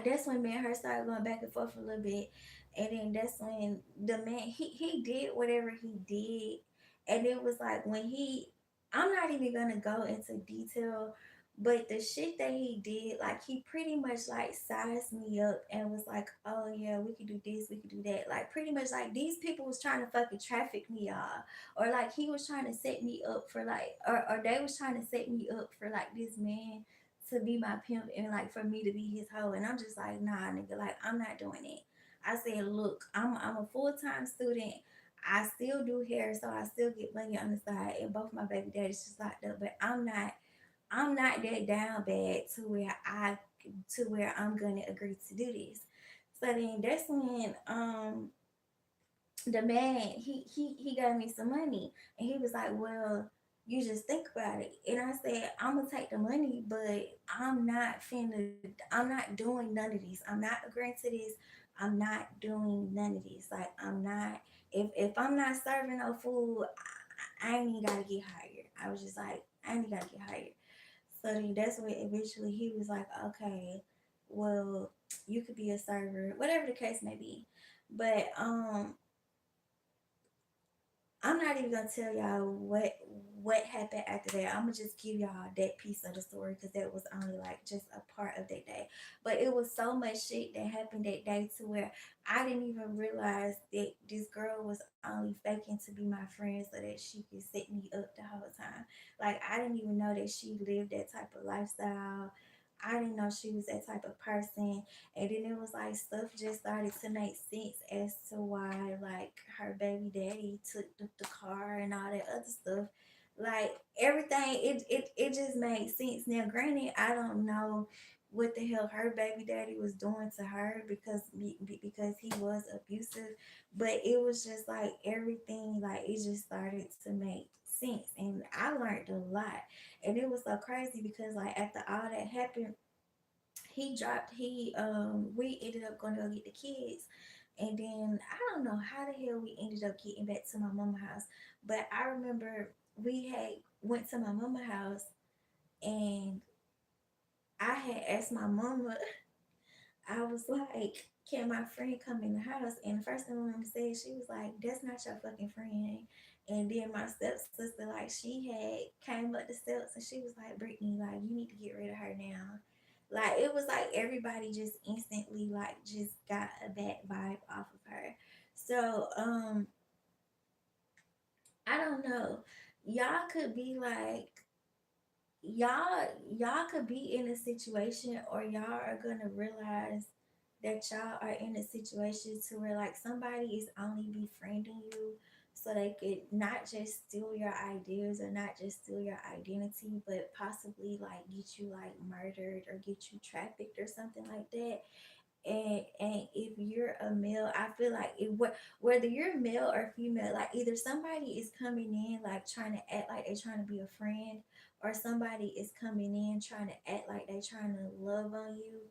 S1: that's when me and her started going back and forth a little bit, and then that's when the man he did whatever he did, and it was like when he, I'm not even gonna go into detail, but the shit that he did, like he pretty much like sized me up and was like, oh yeah, we could do this, we could do that, like pretty much like these people was trying to fucking traffic me, y'all, or like he was trying to set me up for like, or they was trying to set me up for like this man to be my pimp and like for me to be his hoe. And I'm just like, nah, nigga, like I'm not doing it. I said, look, I'm a full time student. I still do hair, so I still get money on the side, and both my baby daddies just locked up. But I'm not that down bad to where I'm gonna agree to do this. So then that's when the man he gave me some money, and he was like, well, you just think about it. And I said, I'm gonna take the money, but I'm not doing none of these. I'm not agreeing to this. I'm not doing none of this. Like I'm not, if I'm not serving no food, I ain't even gotta get hired. I was just like, I ain't even gotta get hired. So then that's when eventually he was like, okay, well, you could be a server, whatever the case may be. But I'm not even gonna tell y'all what happened after that. I'm gonna just give y'all that piece of the story because that was only like just a part of that day. But it was so much shit that happened that day to where I didn't even realize that this girl was only faking to be my friend so that she could set me up the whole time. Like I didn't even know that she lived that type of lifestyle. I didn't know she was that type of person. And then it was like stuff just started to make sense as to why like her baby daddy took the car and all that other stuff. Like everything, it just made sense. Now, granted, I don't know what the hell her baby daddy was doing to her because he was abusive, but it was just like everything, like it just started to make sense, and I learned a lot. And it was so crazy because like after all that happened, we ended up going to go get the kids, and then I don't know how the hell we ended up getting back to my mama house, but I remember we had went to my mama house, and I had asked my mama, I was like, can my friend come in the house? And the first thing my mama said, she was like, that's not your fucking friend. And then my stepsister, like, she had came up the steps and she was like, Brittany, like, you need to get rid of her now. Like, it was like everybody just instantly, like, just got a bad vibe off of her. So, I don't know. Y'all could be like, y'all could be in a situation, or y'all are gonna realize that y'all are in a situation to where like somebody is only befriending you so they could not just steal your ideas or not just steal your identity, but possibly like get you like murdered or get you trafficked or something like that. And if you're a male, I feel like whether you're male or female, like either somebody is coming in like trying to act like they're trying to be a friend, or somebody is coming in trying to act like they're trying to love on you,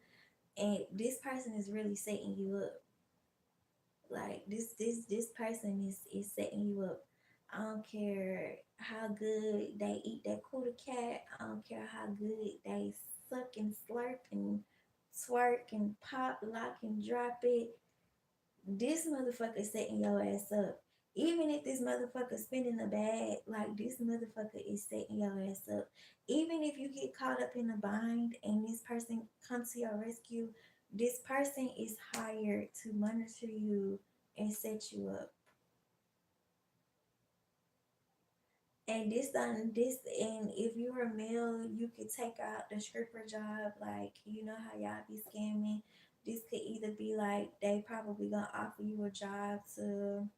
S1: and this person is really setting you up. Like this person is setting you up. I don't care how good they eat that cooler cat. I don't care how good they suck and slurp and twerk and pop, lock and drop it. This motherfucker setting your ass up. Even if this motherfucker spinning the bag, like this motherfucker is setting your ass up. Even if you get caught up in a bind and this person comes to your rescue, this person is hired to monitor you and set you up. And and if you're a male, you could take out the stripper job, like you know how y'all be scamming. This could either be like they probably gonna offer you a job to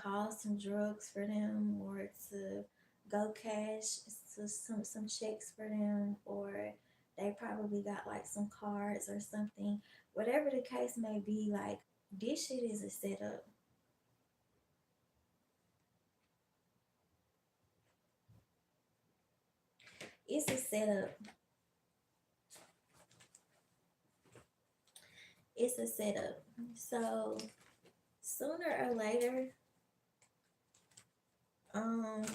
S1: haul some drugs for them, or to go cash some checks for them, or they probably got like some cards or something. Whatever the case may be, like this shit is a setup. It's a setup. It's a setup. So sooner or later, um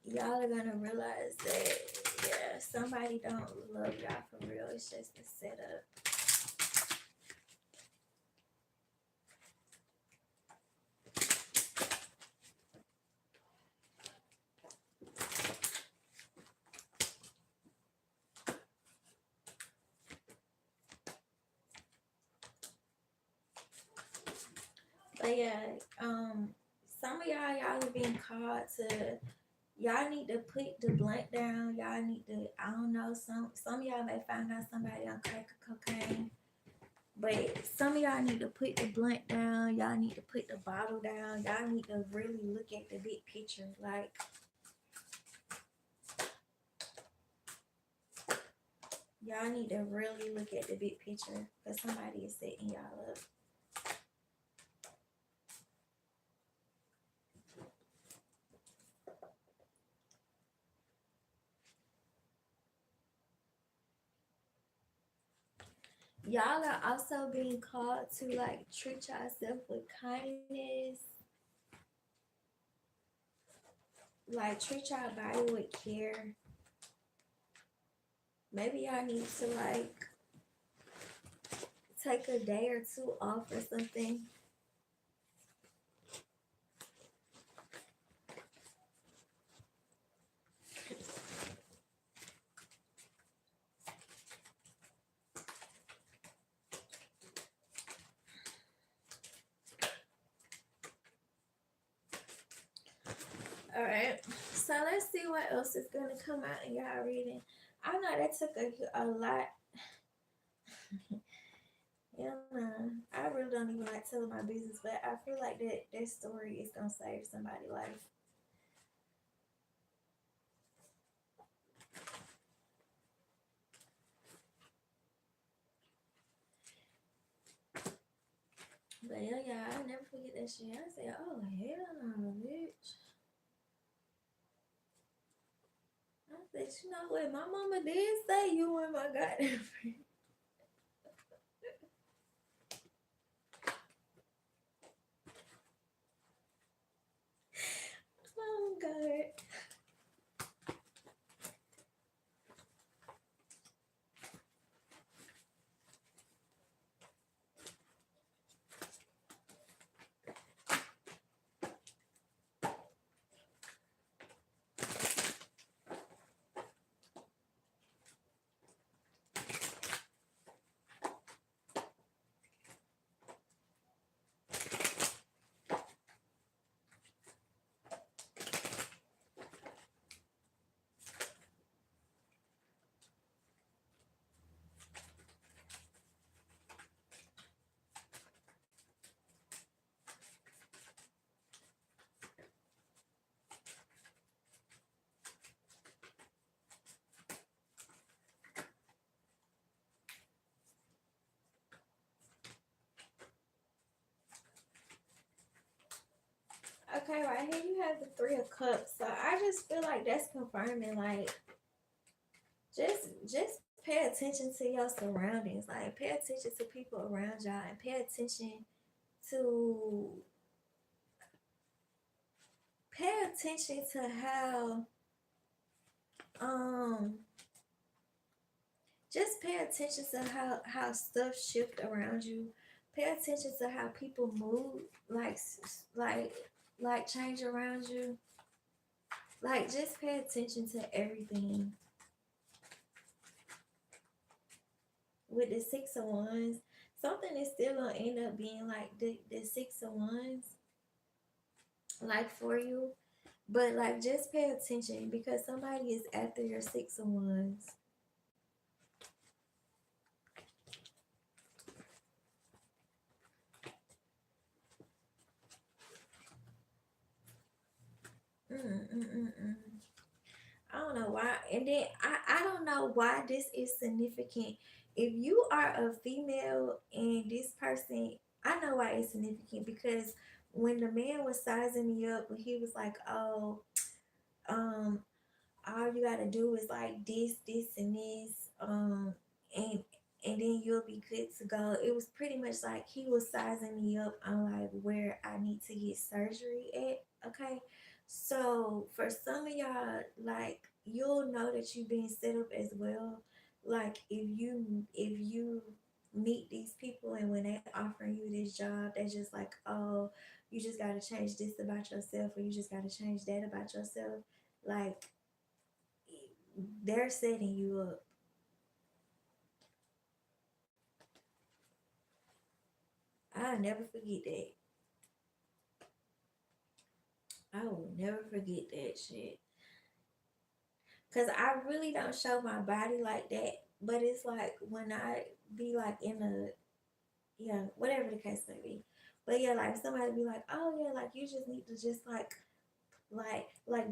S1: y'all are gonna realize that yeah, somebody don't love y'all for real. It's just a setup. But yeah, some of y'all are being called to. Y'all need to put the blunt down. Y'all need to. I don't know. Some of y'all may find out somebody on crack or cocaine. But some of y'all need to put the blunt down. Y'all need to put the bottle down. Y'all need to really look at the big picture. Like, y'all need to really look at the big picture because somebody is setting y'all up. Y'all are also being called to like treat yourself with kindness. Like treat your body with care. Maybe y'all need to like take a day or two off or something. All right. So let's see what else is gonna come out in y'all reading. I know that took a lot. Yeah, nah. I really don't even like telling my business, but I feel like that story is gonna save somebody's life. But yeah, I never forget that shit. I said, oh hell no, bitch. I said, you know what? My mama did say you were my goddamn friend. Oh god. Okay, right here you have the Three of Cups. So I just feel like that's confirming, like, just pay attention to your surroundings. Like, pay attention to people around y'all and pay attention to how um just pay attention to how stuff shift around you. Pay attention to how people move, like change around you. Like just pay attention to everything. With the Six of Wands, something is still gonna end up being like the Six of Wands, like for you. But like just pay attention because somebody is after your Six of Wands. Mm-mm-mm-mm. I don't know why. And then I don't know why this is significant. If you are a female and this person, I know why it's significant because when the man was sizing me up, he was like, oh, all you gotta do is like this, and this, and and then you'll be good to go. It was pretty much like he was sizing me up on like where I need to get surgery at. Okay. So for some of y'all, like you'll know that you've been set up as well. Like if you meet these people and when they offering you this job, they're just like, oh, you just gotta change this about yourself or you just gotta change that about yourself. Like they're setting you up. I'll never forget that. I will never forget that shit. Cause I really don't show my body like that. But it's like when I be like in a yeah, whatever the case may be. But yeah, like somebody be like, oh yeah, like you just need to just like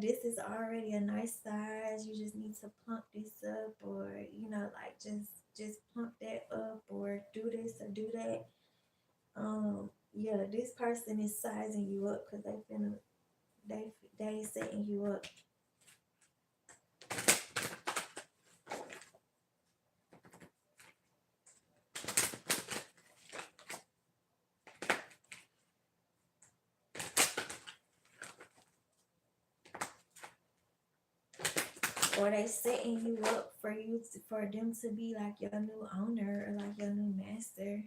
S1: this is already a nice size. You just need to plump this up or like just plump that up or do this or do that. Yeah, this person is sizing you up because they setting you up. Or they setting you up for them to be like your new owner or like your new master.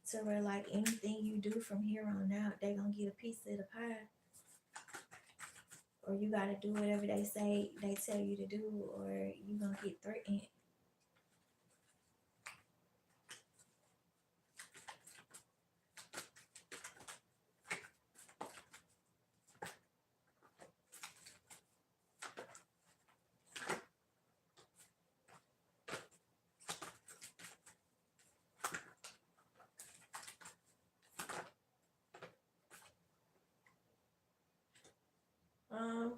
S1: So where like anything you do from here on out, they gonna get a piece of the pie. Or you gotta do whatever they tell you to do, or you gonna get threatened.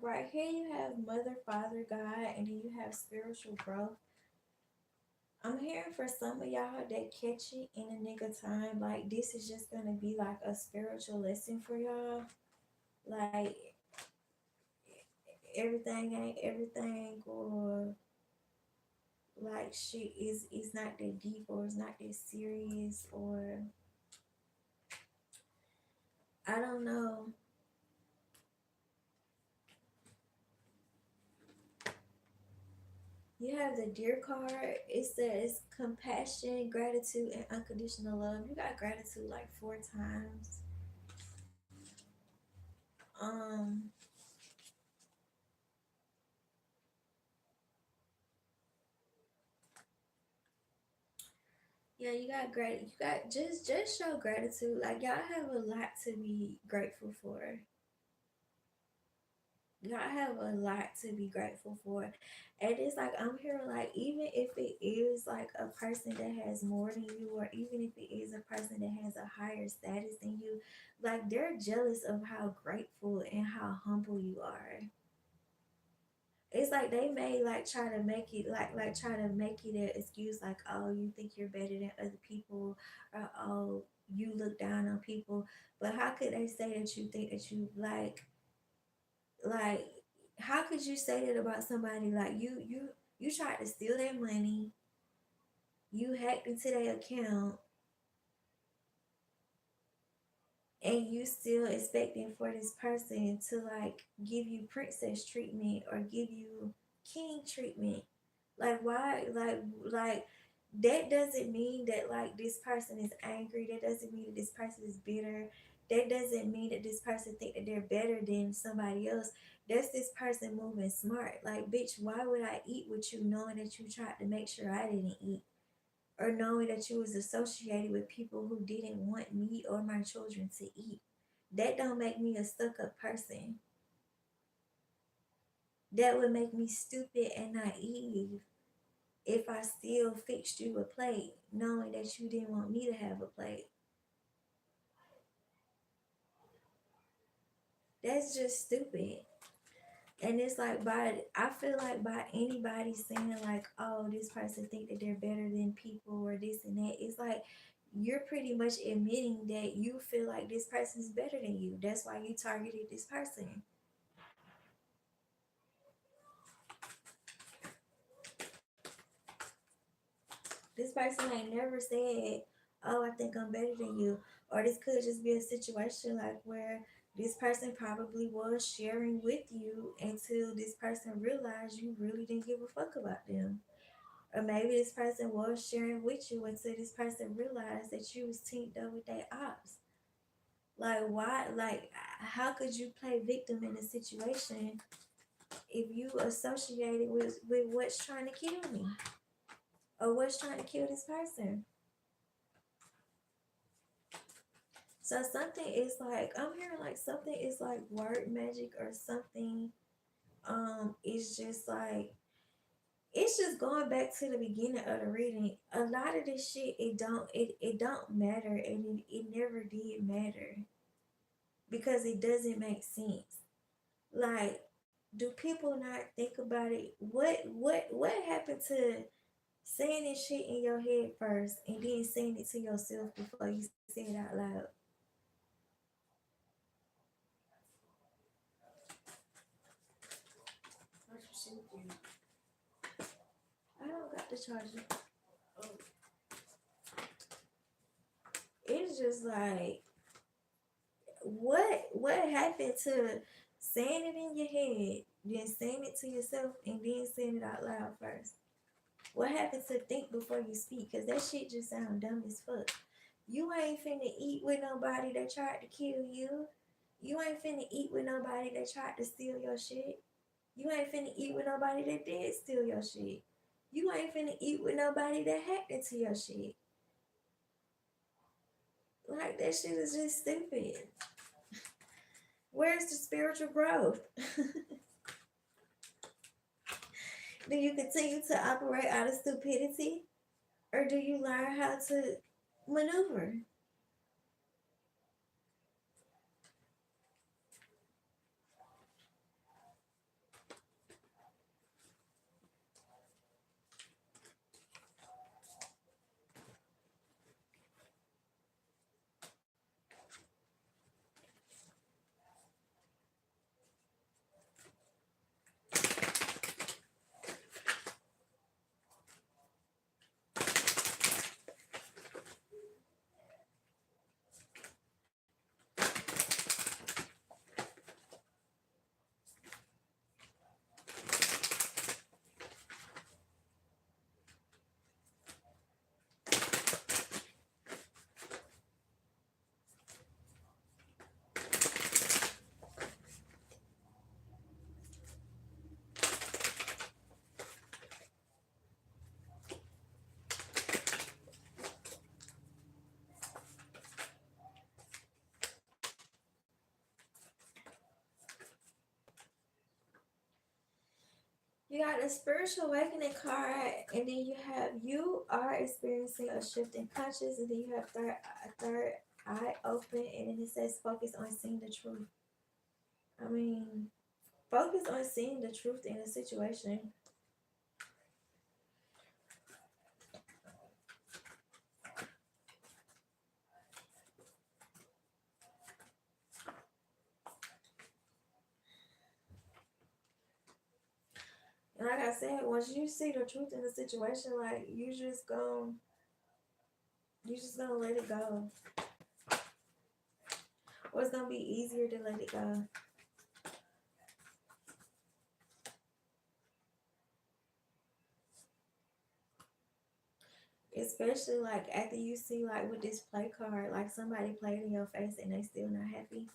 S1: Right here you have mother, father, God, and then you have spiritual growth. I'm hearing for some of y'all that catch it in a nigga time, like this is just gonna be like a spiritual lesson for y'all. Like everything ain't everything, or like shit is not that deep, or it's not that serious, or I don't know. You have the deer card. It says compassion, gratitude, and unconditional love. You got gratitude like 4 times. Um, yeah, you got great. You got just show gratitude. Like y'all have a lot to be grateful for. Y'all have a lot to be grateful for. And it's like I'm hearing like even if it is like a person that has more than you, or even if it is a person that has a higher status than you, like they're jealous of how grateful and how humble you are. It's like they may like try to make it like try to make it an excuse like, oh, you think you're better than other people, or oh, you look down on people. But how could they say that you think that you like how could you say that about somebody? Like you tried to steal their money, you hacked into their account, and you still expecting for this person to like give you princess treatment or give you king treatment. Like why like that doesn't mean that like this person is angry. That doesn't mean that this person is bitter. That doesn't mean that this person think that they're better than somebody else. That's this person moving smart. Like, bitch, why would I eat with you knowing that you tried to make sure I didn't eat? Or knowing that you was associated with people who didn't want me or my children to eat? That don't make me a stuck up person. That would make me stupid and naive if I still fixed you a plate knowing that you didn't want me to have a plate. That's just stupid. And it's like I feel like by anybody saying like, oh, this person think that they're better than people or this and that, it's like you're pretty much admitting that you feel like this person is better than you. That's why you targeted this person. This person ain't never said, "Oh, I think I'm better than you," or this could just be a situation like where this person probably was sharing with you until this person realized you really didn't give a fuck about them. Or maybe this person was sharing with you until this person realized that you was teamed up with their ops. Like why? Like how could you play victim in a situation if you associated with what's trying to kill me or what's trying to kill this person? So something is like I'm hearing like something is like word magic or something. It's just like it's just going back to the beginning of the reading. A lot of this shit it don't matter and it never did matter because it doesn't make sense. Like, do people not think about it? What happened to saying this shit in your head first and then saying it to yourself before you say it out loud? I don't got the charger. It's just like what happened to saying it in your head, then saying it to yourself, and then saying it out loud first? What happened to think before you speak? Cause that shit just sound dumb as fuck. You ain't finna eat with nobody that tried to kill you. You ain't finna eat with nobody that tried to steal your shit. You ain't finna eat with nobody that did steal your shit. You ain't finna eat with nobody that hacked into your shit. Like that shit is just stupid. Where's the spiritual growth? Do you continue to operate out of stupidity? Or do you learn how to maneuver? You got a spiritual awakening card, and then you have you are experiencing a shift in conscious, and then you have third eye open, and then it says focus on seeing the truth. I mean, focus on seeing the truth in a situation. And like I said, once you see the truth in the situation, like you just gonna let it go. Or it's gonna be easier to let it go. Especially like after you see like with this play card, like somebody played in your face and they still not happy.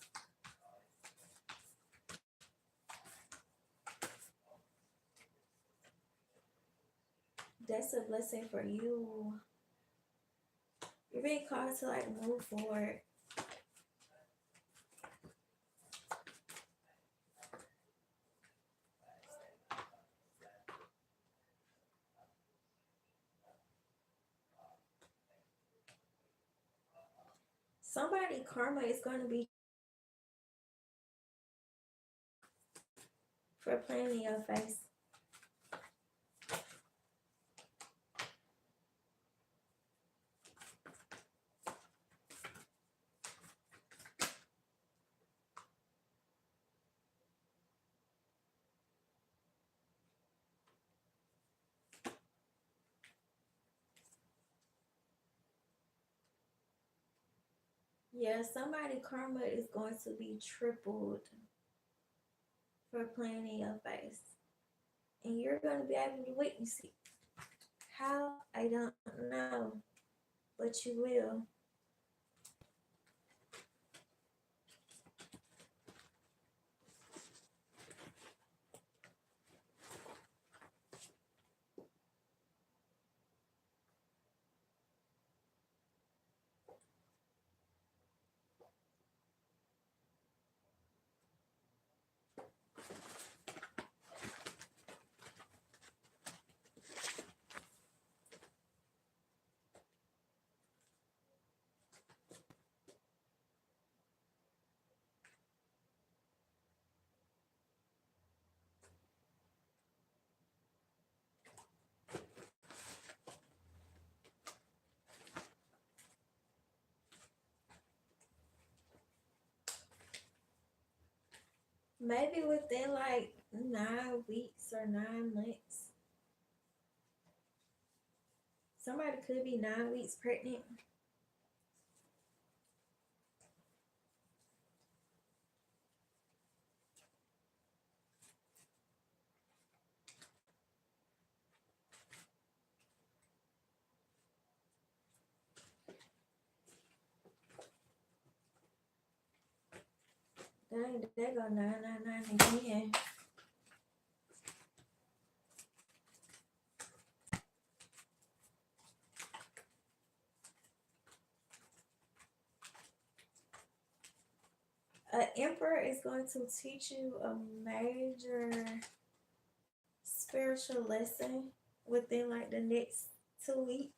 S1: That's a blessing for you. You're being called to like move forward. Somebody karma is gonna be for playing in your face. Yeah, somebody karma is going to be tripled for playing in your face. And you're going to be able to witness it. How? I don't know. But you will. Maybe within like 9 weeks or 9 months. Somebody could be 9 weeks pregnant. Dang, they go 999 again. An emperor is going to teach you a major spiritual lesson within like the next 2 weeks.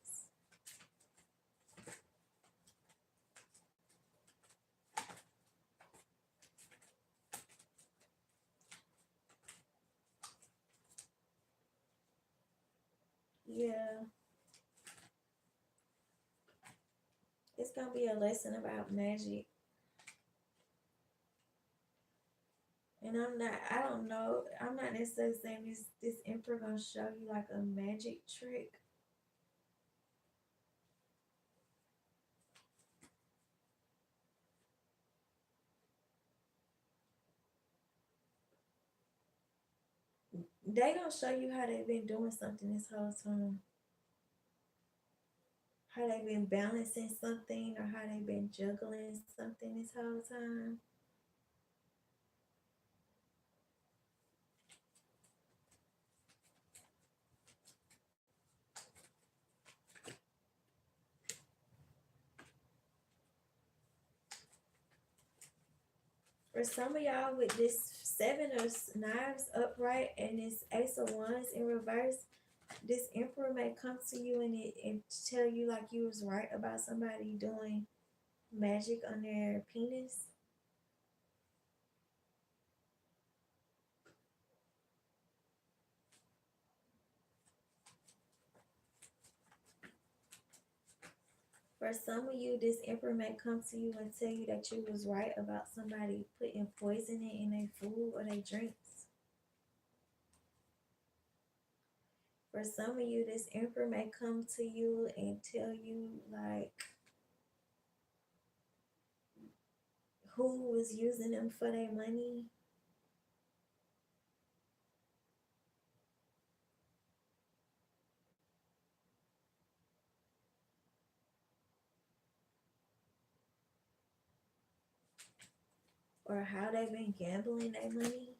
S1: Yeah, it's gonna be a lesson about magic. And I don't know, I'm not necessarily saying this emperor gonna show you like a magic trick. They gonna show you how they've been doing something this whole time. How they've been balancing something or how they've been juggling something this whole time. For some of y'all with this seven of knives upright and this ace of wands in reverse, this emperor may come to you and tell you like you was right about somebody doing magic on their penis. For some of you, this emperor may come to you and tell you that you was right about somebody putting poison in their food or their drinks. For some of you, this emperor may come to you and tell you like who was using them for their money. Or how they've been gambling their money.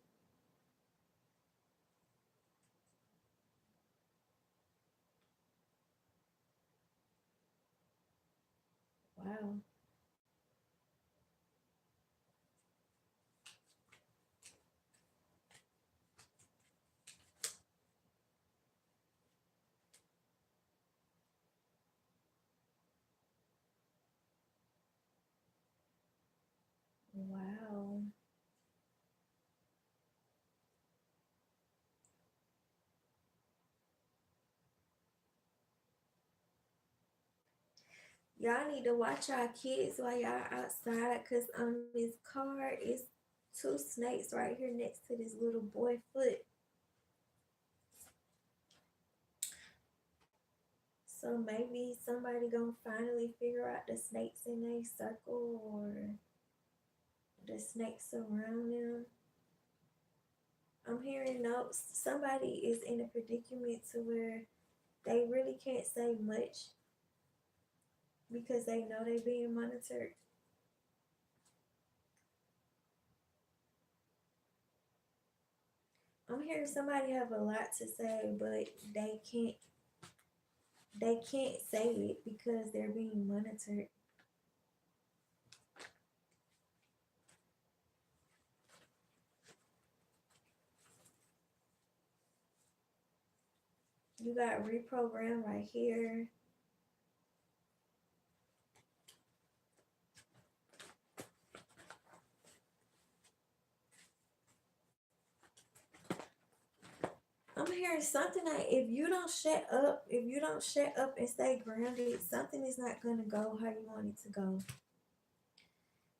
S1: Wow. Wow. Y'all need to watch our kids while y'all outside because on this card is two snakes right here next to this little boy foot. So maybe somebody gonna finally figure out the snakes in a circle or the snakes around them. I'm hearing notes. Somebody is in a predicament to where they really can't say much because they know they're being monitored. I'm hearing somebody have a lot to say, but they can't say it because they're being monitored. You got reprogram right here. I'm hearing something like if you don't shut up and stay grounded, something is not gonna go how you want it to go.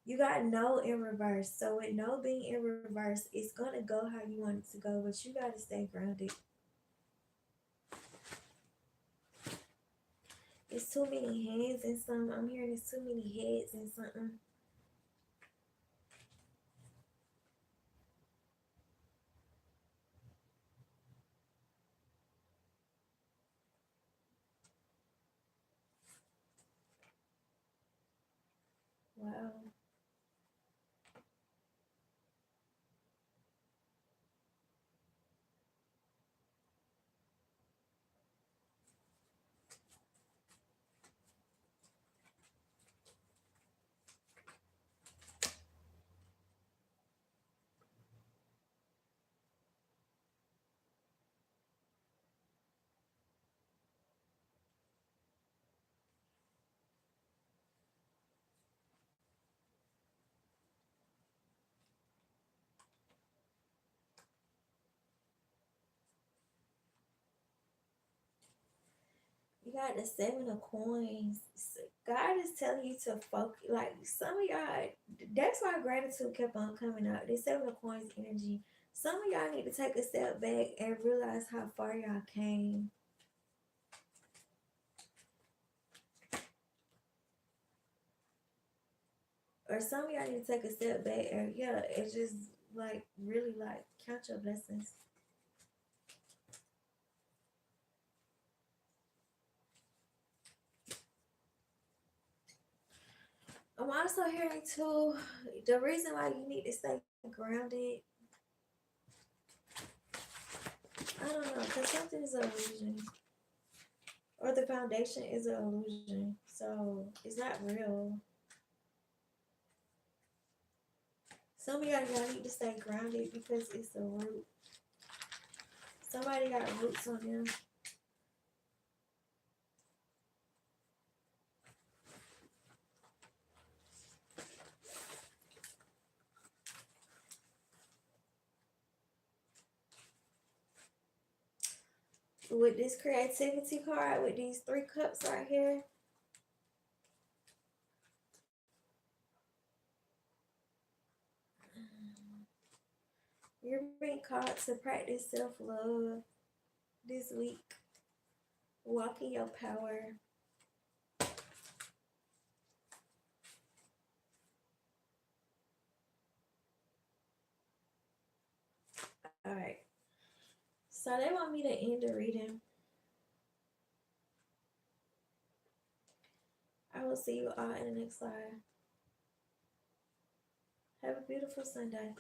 S1: You got no in reverse. So with no being in reverse, it's gonna go how you want it to go, but you gotta stay grounded. It's too many hands in some. I'm hearing it's too many heads in something. Wow. You got the seven of coins. God is telling you to focus. Like some of y'all, that's why gratitude kept on coming out. The seven of coins energy. Some of y'all need to take a step back and realize how far y'all came. Or some of y'all need to take a step back and yeah, it's just like really like count your blessings. I'm also hearing too the reason why you need to stay grounded. I don't know, because something is an illusion. Or the foundation is an illusion. So it's not real. Some of y'all need to stay grounded because it's a root. Somebody got roots on them. With this creativity card, with these three cups right here, you're being called to practice self love this week. Walk in your power. All right. So they want me to end the reading. I will see you all in the next live. Have a beautiful Sunday.